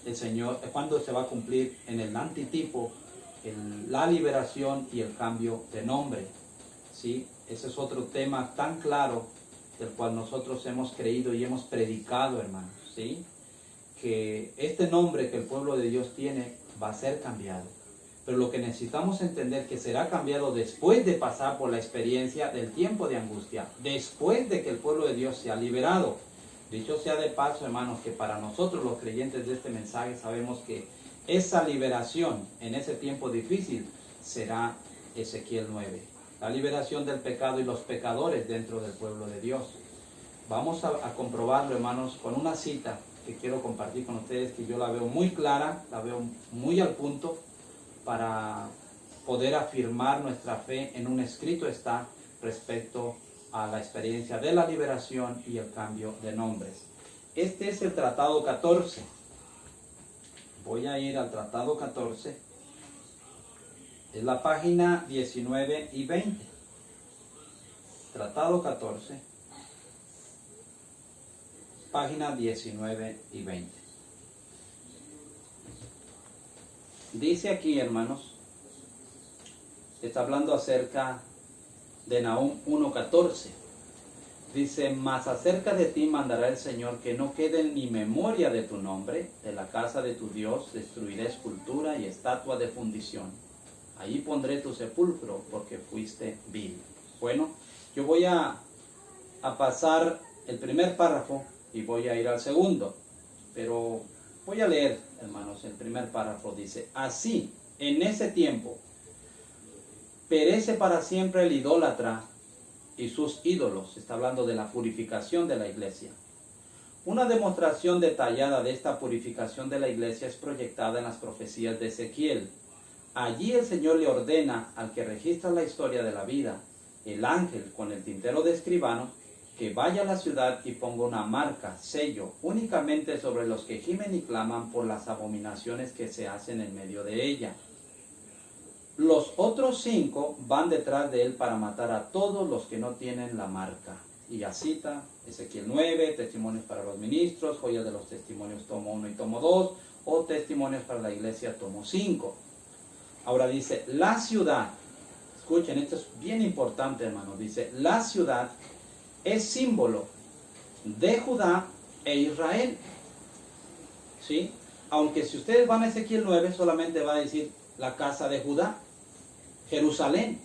el Señor, cuando se va a cumplir en el antitipo la liberación y el cambio de nombre, ¿sí? Ese es otro tema tan claro del cual nosotros hemos creído y hemos predicado, hermanos, ¿sí? Que este nombre que el pueblo de Dios tiene va a ser cambiado. Pero lo que necesitamos entender que será cambiado después de pasar por la experiencia del tiempo de angustia, después de que el pueblo de Dios sea liberado. Dicho sea de paso, hermanos, que para nosotros los creyentes de este mensaje sabemos que esa liberación en ese tiempo difícil será Ezequiel 9. La liberación del pecado y los pecadores dentro del pueblo de Dios. Vamos a comprobarlo, hermanos, con una cita que quiero compartir con ustedes, que yo la veo muy clara, la veo muy al punto, para poder afirmar nuestra fe en un escrito está respecto a la experiencia de la liberación y el cambio de nombres. Este es el Tratado 14. Voy a ir al Tratado 14. Es la página 19 y 20. Tratado 14, página 19 y 20. Dice aquí, hermanos, está hablando acerca de Nahum 1:14. Dice, mas acerca de ti mandará el Señor que no quede ni memoria de tu nombre, de la casa de tu Dios destruiré escultura y estatua de fundición. Ahí pondré tu sepulcro porque fuiste vil. Bueno, yo voy a pasar el primer párrafo y voy a ir al segundo. Pero voy a leer, hermanos, el primer párrafo. Dice, así, en ese tiempo, perece para siempre el idólatra y sus ídolos. Está hablando de la purificación de la iglesia. Una demostración detallada de esta purificación de la iglesia es proyectada en las profecías de Ezequiel. Allí el Señor le ordena al que registra la historia de la vida, el ángel con el tintero de escribano, que vaya a la ciudad y ponga una marca, sello, únicamente sobre los que gimen y claman por las abominaciones que se hacen en medio de ella. Los otros 5 van detrás de él para matar a todos los que no tienen la marca. Y ya cita Ezequiel 9, testimonios para los ministros, joyas de los testimonios tomo 1 y tomo 2, o testimonios para la iglesia tomo 5. Ahora dice, la ciudad, escuchen, esto es bien importante, hermanos, dice, la ciudad es símbolo de Judá e Israel. ¿Sí? Aunque si ustedes van a Ezequiel 9, solamente va a decir la casa de Judá, Jerusalén.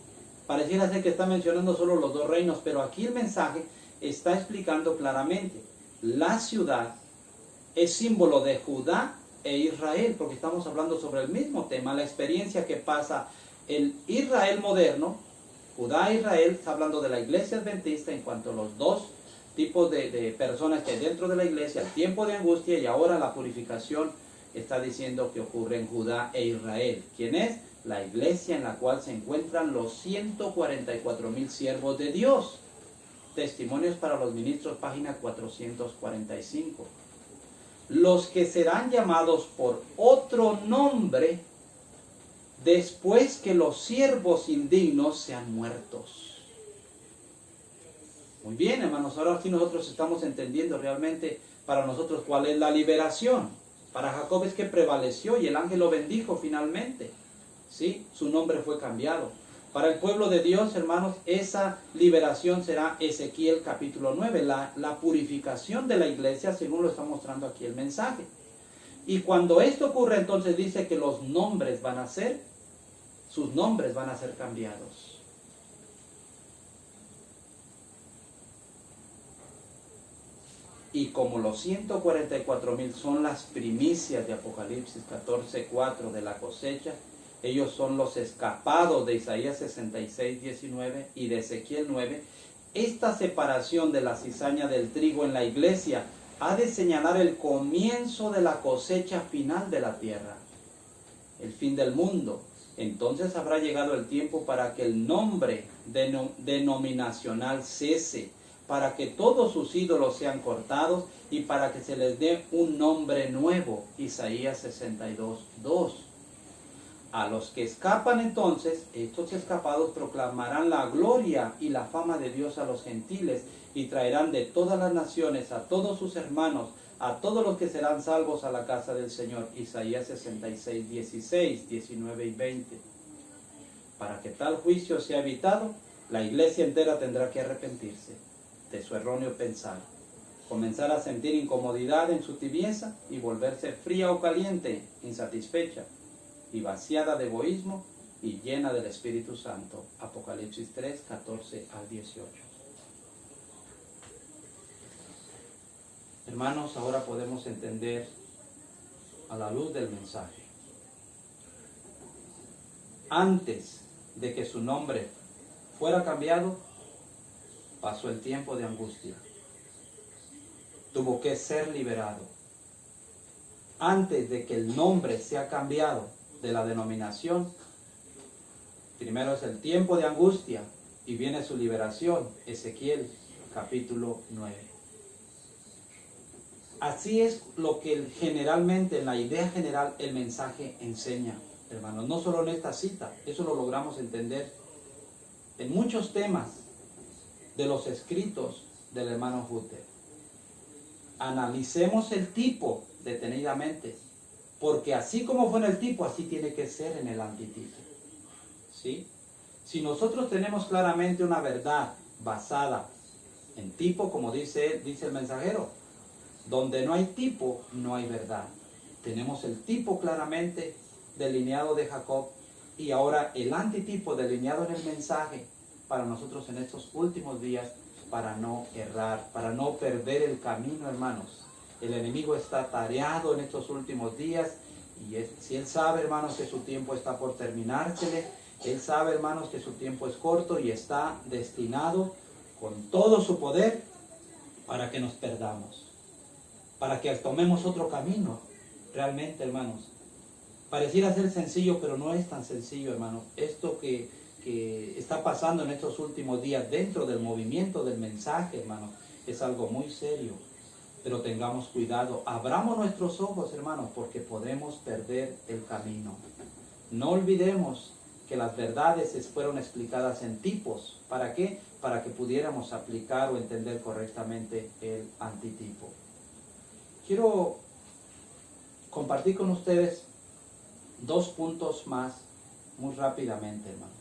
Pareciera ser que está mencionando solo los 2 reinos, pero aquí el mensaje está explicando claramente. La ciudad es símbolo de Judá e Israel, porque estamos hablando sobre el mismo tema, la experiencia que pasa el Israel moderno, Judá e Israel. Está hablando de la iglesia adventista en cuanto a los 2 tipos de personas que hay dentro de la iglesia, el tiempo de angustia y ahora la purificación. Está diciendo que ocurre en Judá e Israel. ¿Quién es? La iglesia en la cual se encuentran los 144,000 siervos de Dios. Testimonios para los ministros, página 445. Los que serán llamados por otro nombre después que los siervos indignos sean muertos. Muy bien, hermanos, ahora aquí nosotros estamos entendiendo realmente para nosotros cuál es la liberación. Para Jacob es que prevaleció y el ángel lo bendijo finalmente. ¿Sí? Su nombre fue cambiado. Para el pueblo de Dios, hermanos, esa liberación será Ezequiel capítulo 9, la purificación de la iglesia, según lo está mostrando aquí el mensaje. Y cuando esto ocurre, entonces dice que los nombres van a ser, sus nombres van a ser cambiados. Y como los 144,000 son las primicias de Apocalipsis 14:4 de la cosecha, ellos son los escapados de Isaías 66:19 y de Ezequiel 9. Esta separación de la cizaña del trigo en la iglesia ha de señalar el comienzo de la cosecha final de la tierra, el fin del mundo. Entonces habrá llegado el tiempo para que el nombre denominacional cese, para que todos sus ídolos sean cortados y para que se les dé un nombre nuevo. Isaías 62:2. A los que escapan entonces, estos escapados proclamarán la gloria y la fama de Dios a los gentiles y traerán de todas las naciones a todos sus hermanos, a todos los que serán salvos a la casa del Señor. Isaías 66:16, 19 y 20. Para que tal juicio sea evitado, la iglesia entera tendrá que arrepentirse de su erróneo pensar, comenzar a sentir incomodidad en su tibieza y volverse fría o caliente, insatisfecha y vaciada de egoísmo y llena del Espíritu Santo. Apocalipsis 3, 14 al 18. Hermanos, ahora podemos entender a la luz del mensaje. Antes de que su nombre fuera cambiado, pasó el tiempo de angustia. Tuvo que ser liberado. Antes de que el nombre sea cambiado de la denominación, primero es el tiempo de angustia y viene su liberación. Ezequiel capítulo 9. Así es lo que generalmente, en la idea general, el mensaje enseña, hermanos. No solo en esta cita, eso lo logramos entender en muchos temas de los escritos del hermano Hutter. Analicemos el tipo detenidamente, porque así como fue en el tipo, así tiene que ser en el antitipo. ¿Sí? Si nosotros tenemos claramente una verdad basada En tipo, como dice el mensajero, donde no hay tipo, no hay verdad. Tenemos el tipo claramente delineado de Jacob y ahora el antitipo delineado en el mensaje para nosotros en estos últimos días, para no errar, para no perder el camino, hermanos. El enemigo está tareado en estos últimos días y si él sabe, hermanos, que su tiempo está por terminársele, él sabe, hermanos, que su tiempo es corto y está destinado con todo su poder para que nos perdamos, para que tomemos otro camino. Realmente, hermanos, pareciera ser sencillo, pero no es tan sencillo, hermanos. Esto que está pasando en estos últimos días dentro del movimiento del mensaje, hermanos, es algo muy serio. Pero tengamos cuidado, abramos nuestros ojos, hermanos, porque podemos perder el camino. No olvidemos que las verdades fueron explicadas en tipos. ¿Para qué? Para que pudiéramos aplicar o entender correctamente el antitipo. Quiero compartir con ustedes 2 puntos más muy rápidamente, hermanos.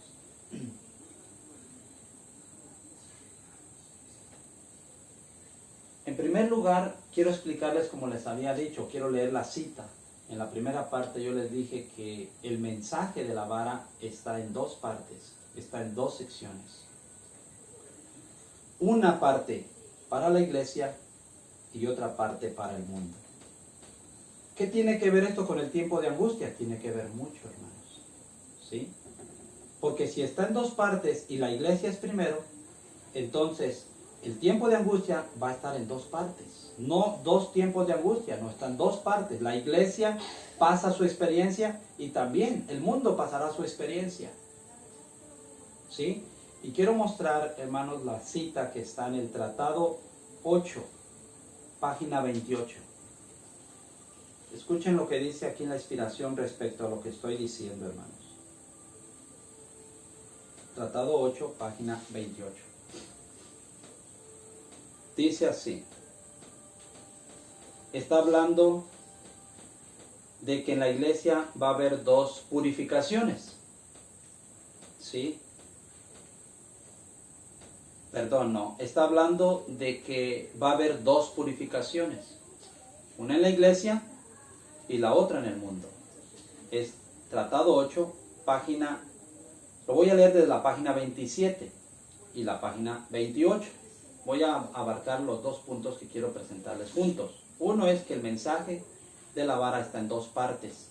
En primer lugar, quiero explicarles, como les había dicho, quiero leer la cita. En la primera parte yo les dije que el mensaje de la vara está en 2 partes, está en 2 secciones. Una parte para la iglesia y otra parte para el mundo. ¿Qué tiene que ver esto con el tiempo de angustia? Tiene que ver mucho, hermanos. ¿Sí? Porque si está en 2 partes y la iglesia es primero, entonces el tiempo de angustia va a estar en 2 partes. No 2 tiempos de angustia, no, están 2 partes. La iglesia pasa su experiencia y también el mundo pasará su experiencia. ¿Sí? Y quiero mostrar, hermanos, la cita que está en el Tratado 8, página 28. Escuchen lo que dice aquí en la inspiración respecto a lo que estoy diciendo, hermanos. Tratado 8, página 28. Dice así. Está hablando de que en la iglesia va a haber 2 purificaciones. ¿Sí? Perdón, no. Está hablando de que va a haber 2 purificaciones. Una en la iglesia y la otra en el mundo. Es Tratado 8, página, lo voy a leer desde la página 27 y la página 28. Voy a abarcar los 2 puntos que quiero presentarles juntos. Uno es que el mensaje de la vara está en 2 partes.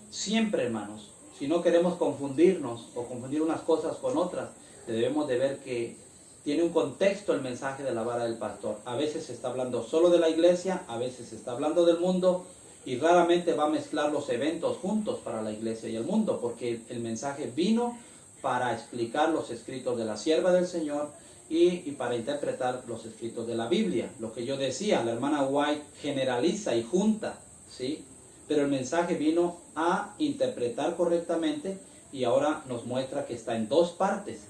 Siempre, hermanos, si no queremos confundirnos o confundir unas cosas con otras, debemos de ver que tiene un contexto el mensaje de la vara del pastor. A veces se está hablando solo de la iglesia, a veces se está hablando del mundo, y raramente va a mezclar los eventos juntos para la iglesia y el mundo, porque el mensaje vino para explicar los escritos de la sierva del Señor y para interpretar los escritos de la Biblia. Lo que yo decía, la hermana White generaliza y junta, ¿sí? Pero el mensaje vino a interpretar correctamente y ahora nos muestra que está en 2 partes.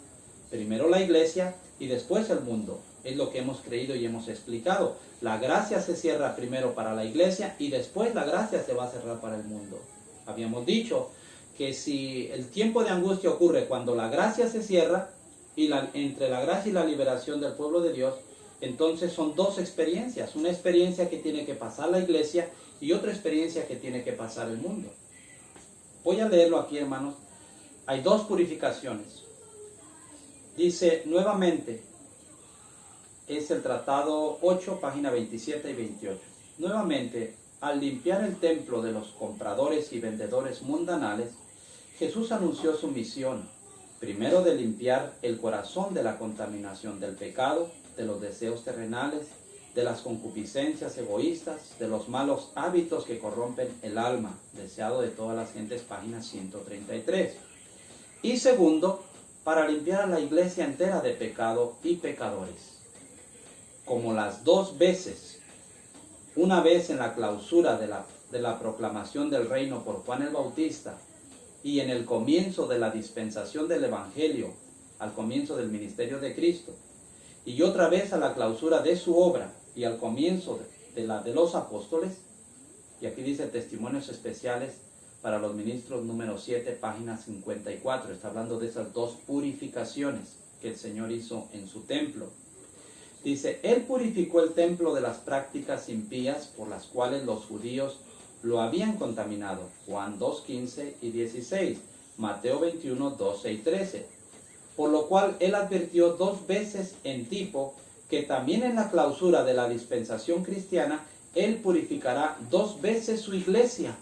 Primero la iglesia y después el mundo. Es lo que hemos creído y hemos explicado. La gracia se cierra primero para la iglesia y después la gracia se va a cerrar para el mundo. Habíamos dicho que si el tiempo de angustia ocurre cuando la gracia se cierra, y entre la gracia y la liberación del pueblo de Dios, entonces son 2 experiencias. Una experiencia que tiene que pasar la iglesia y otra experiencia que tiene que pasar el mundo. Voy a leerlo aquí, hermanos. Hay 2 purificaciones. Dice nuevamente, es el Tratado 8, página 27 y 28. Nuevamente, al limpiar el templo de los compradores y vendedores mundanales, Jesús anunció su misión. Primero, de limpiar el corazón de la contaminación del pecado, de los deseos terrenales, de las concupiscencias egoístas, de los malos hábitos que corrompen el alma, deseado de todas las gentes, página 133. Y segundo, para limpiar a la iglesia entera de pecado y pecadores. Como las 2 veces, una vez en la clausura de la proclamación del reino por Juan el Bautista, y en el comienzo de la dispensación del Evangelio, al comienzo del ministerio de Cristo, y otra vez a la clausura de su obra y al comienzo de la de los apóstoles, y aquí dice testimonios especiales para los ministros número 7, página 54, está hablando de esas 2 purificaciones que el Señor hizo en su templo. Dice, Él purificó el templo de las prácticas impías por las cuales los judíos lo habían contaminado. Juan 2, 15 y 16. Mateo 21, 12 y 13. Por lo cual Él advirtió 2 veces en Tipo que también en la clausura de la dispensación cristiana, Él purificará 2 veces su iglesia.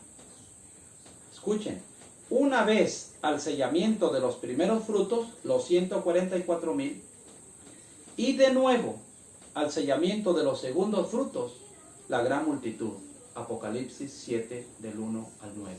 Escuchen, una vez al sellamiento de los primeros frutos, los 144,000, y de nuevo al sellamiento de los segundos frutos, la gran multitud. Apocalipsis 7, del 1 al 9.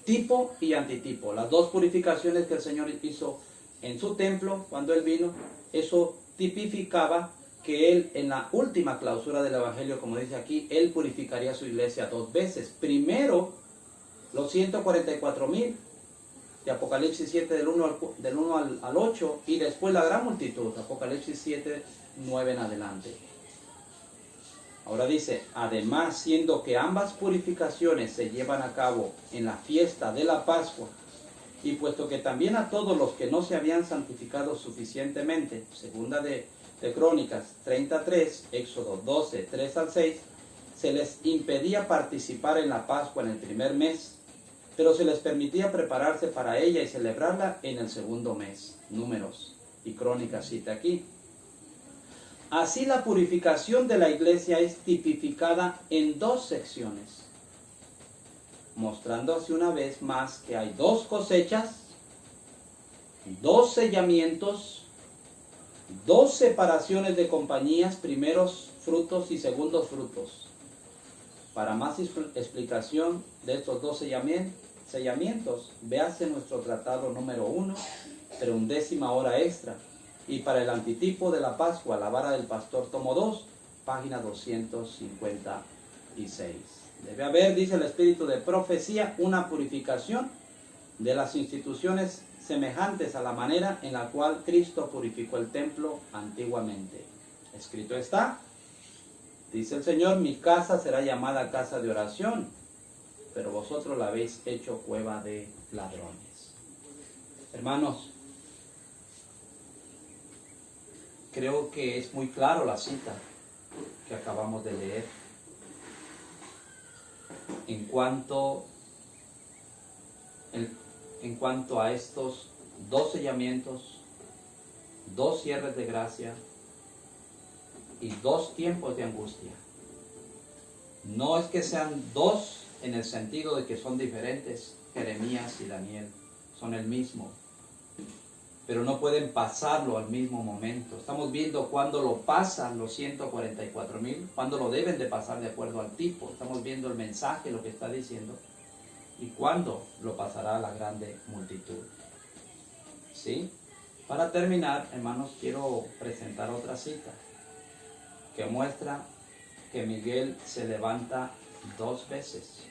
Tipo y antitipo, las 2 purificaciones que el Señor hizo en su templo cuando Él vino, eso tipificaba que Él en la última clausura del Evangelio, como dice aquí, Él purificaría su iglesia 2 veces. Primero, los 144,000 de Apocalipsis 7 del 1 al 8, y después la gran multitud, Apocalipsis 7, 9 en adelante. Ahora dice, además, siendo que ambas purificaciones se llevan a cabo en la fiesta de la Pascua, y puesto que también a todos los que no se habían santificado suficientemente, segunda de Crónicas 33, Éxodo 12, 3 al 6, se les impedía participar en la Pascua en el primer mes, pero se les permitía prepararse para ella y celebrarla en el segundo mes. Números y Crónicas cita aquí. Así la purificación de la iglesia es tipificada en 2 secciones, mostrando así una vez más que hay 2 cosechas, 2 sellamientos, 2 separaciones de compañías, primeros frutos y segundos frutos. Para más explicación de estos 2 sellamientos, véase nuestro tratado número 1, pero 11ª hora extra. Y para el antitipo de la Pascua, la vara del pastor, tomo 2, página 256. Debe haber, dice el espíritu de profecía, una purificación de las instituciones semejantes a la manera en la cual Cristo purificó el templo antiguamente. Escrito está, dice el Señor, mi casa será llamada casa de oración, pero vosotros la habéis hecho cueva de ladrones. Hermanos, creo que es muy claro la cita que acabamos de leer en cuanto a estos 2 sellamientos, 2 cierres de gracia y 2 tiempos de angustia. No es que sean 2 en el sentido de que son diferentes. Jeremías y Daniel son el mismo, pero no pueden pasarlo al mismo momento. Estamos viendo cuándo lo pasan los 144,000, cuándo lo deben de pasar de acuerdo al tipo. Estamos viendo el mensaje, lo que está diciendo, y cuándo lo pasará a la grande multitud. ¿Sí? Para terminar, hermanos, quiero presentar otra cita que muestra que Miguel se levanta 2 veces.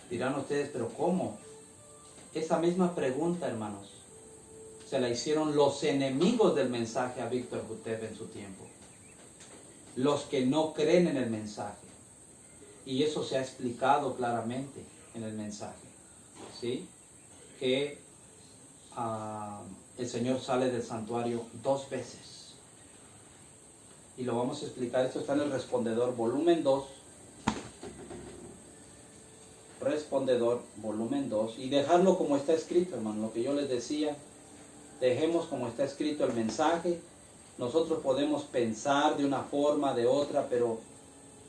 Dirán ustedes, pero ¿cómo? Esa misma pregunta, hermanos, se la hicieron los enemigos del mensaje a Víctor Jutep en su tiempo. Los que no creen en el mensaje. Y eso se ha explicado claramente en el mensaje. ¿Sí? Que el Señor sale del santuario 2 veces. Y lo vamos a explicar. Esto está en el Respondedor, volumen 2. Respondedor, volumen 2, y dejarlo como está escrito, hermano. Lo que yo les decía, dejemos como está escrito el mensaje. Nosotros podemos pensar de una forma, de otra, pero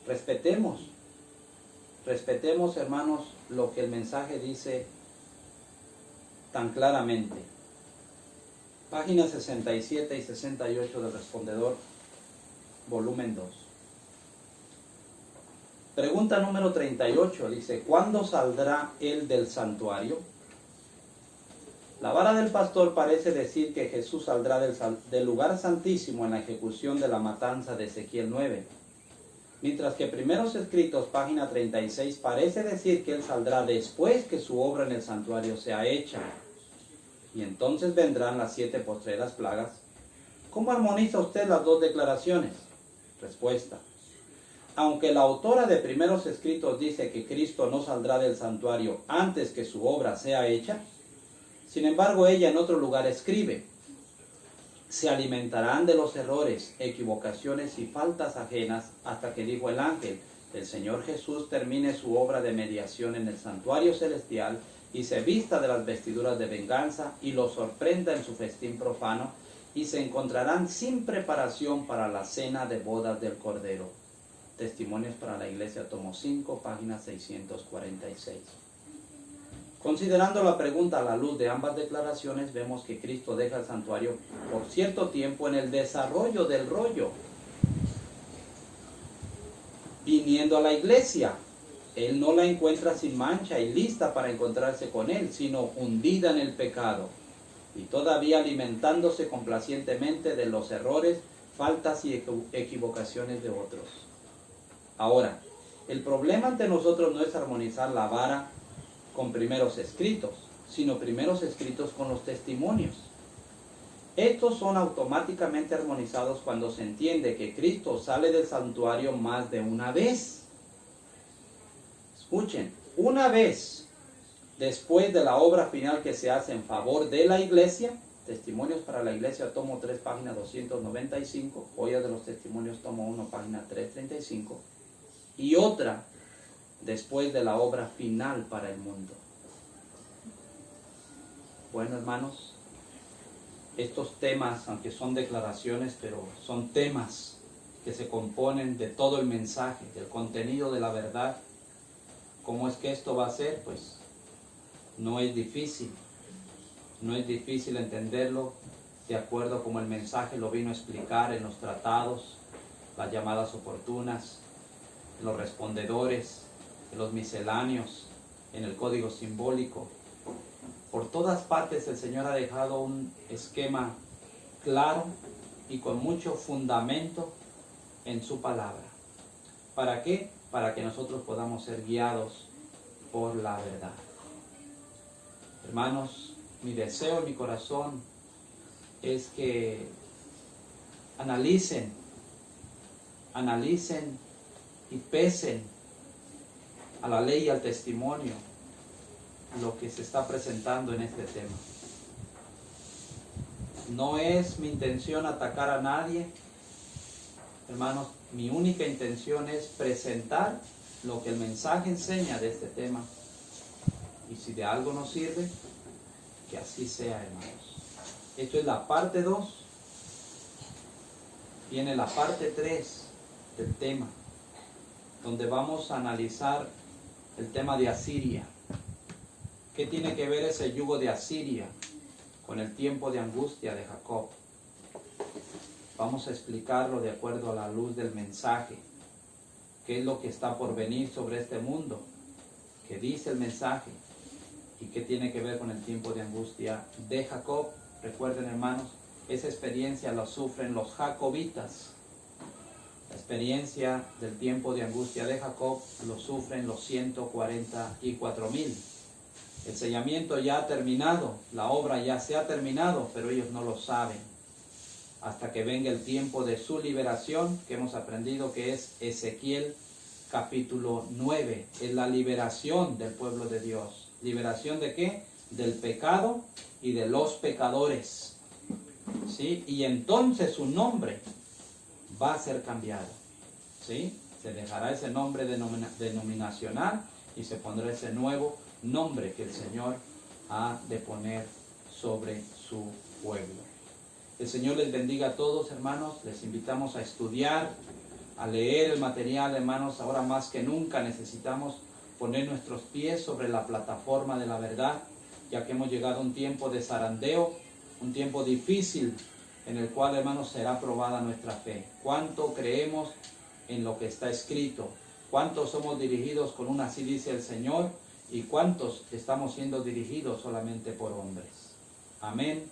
respetemos, hermanos, lo que el mensaje dice tan claramente. Páginas 67 y 68 del Respondedor, volumen 2. Pregunta número 38, dice, ¿cuándo saldrá él del santuario? La vara del pastor parece decir que Jesús saldrá del lugar santísimo en la ejecución de la matanza de Ezequiel 9. Mientras que Primeros Escritos, página 36, parece decir que él saldrá después que su obra en el santuario sea hecha. Y entonces vendrán las 7 postreras plagas. ¿Cómo armoniza usted las 2 declaraciones? Respuesta. Aunque la autora de Primeros Escritos dice que Cristo no saldrá del santuario antes que su obra sea hecha, sin embargo ella en otro lugar escribe, se alimentarán de los errores, equivocaciones y faltas ajenas hasta que, dijo el ángel, el Señor Jesús termine su obra de mediación en el santuario celestial y se vista de las vestiduras de venganza y los sorprenda en su festín profano, y se encontrarán sin preparación para la cena de bodas del Cordero. Testimonios para la Iglesia, tomo 5, página 646. Considerando la pregunta a la luz de ambas declaraciones, vemos que Cristo deja el santuario por cierto tiempo en el desarrollo del rollo, viniendo a la iglesia. Él no la encuentra sin mancha y lista para encontrarse con Él, sino hundida en el pecado y todavía alimentándose complacientemente de los errores, faltas y equivocaciones de otros. Ahora, el problema ante nosotros no es armonizar la vara con primeros escritos, sino primeros escritos con los testimonios. Estos son automáticamente armonizados cuando se entiende que Cristo sale del santuario más de una vez. Escuchen, una vez después de la obra final que se hace en favor de la iglesia, Testimonios para la Iglesia, tomo 3, página 295, Joyas de los Testimonios, tomo 1, página 335, y otra después de la obra final para el mundo. Bueno, hermanos, estos temas, aunque son declaraciones, pero son temas que se componen de todo el mensaje, del contenido de la verdad. ¿Cómo es que esto va a ser? Pues no es difícil entenderlo de acuerdo a como el mensaje lo vino a explicar en los tratados, las llamadas oportunas, los respondedores, los misceláneos, en el código simbólico. Por todas partes el Señor ha dejado un esquema claro y con mucho fundamento en su palabra. ¿Para qué? Para que nosotros podamos ser guiados por la verdad. Hermanos, mi deseo en mi corazón es que analicen y pesen a la ley y al testimonio lo que se está presentando en este tema. No es mi intención atacar a nadie, hermanos. Mi única intención es presentar lo que el mensaje enseña de este tema, y si de algo nos sirve, que así sea, hermanos. Esto es la parte 2. Viene la parte 3 del tema, donde vamos a analizar el tema de Asiria. ¿Qué tiene que ver ese yugo de Asiria con el tiempo de angustia de Jacob? Vamos a explicarlo de acuerdo a la luz del mensaje. ¿Qué es lo que está por venir sobre este mundo? ¿Qué dice el mensaje? ¿Y qué tiene que ver con el tiempo de angustia de Jacob? Recuerden, hermanos, esa experiencia la sufren los jacobitas. La experiencia del tiempo de angustia de Jacob lo sufren los 144,000. El sellamiento ya ha terminado, la obra ya se ha terminado, pero ellos no lo saben. Hasta que venga el tiempo de su liberación, que hemos aprendido que es Ezequiel capítulo 9. Es la liberación del pueblo de Dios. ¿Liberación de qué? Del pecado y de los pecadores. ¿Sí? Y entonces su nombre va a ser cambiado. ¿Sí? Se dejará ese nombre denominacional y se pondrá ese nuevo nombre que el Señor ha de poner sobre su pueblo. El Señor les bendiga a todos, hermanos. Les invitamos a estudiar, a leer el material, hermanos. Ahora más que nunca necesitamos poner nuestros pies sobre la plataforma de la verdad, ya que hemos llegado a un tiempo de zarandeo, un tiempo difícil en el cual, hermanos, será probada nuestra fe. ¿Cuánto creemos en lo que está escrito? ¿Cuántos somos dirigidos con un así dice el Señor? ¿Y cuántos estamos siendo dirigidos solamente por hombres? Amén.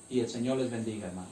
Y el Señor les bendiga, hermanos.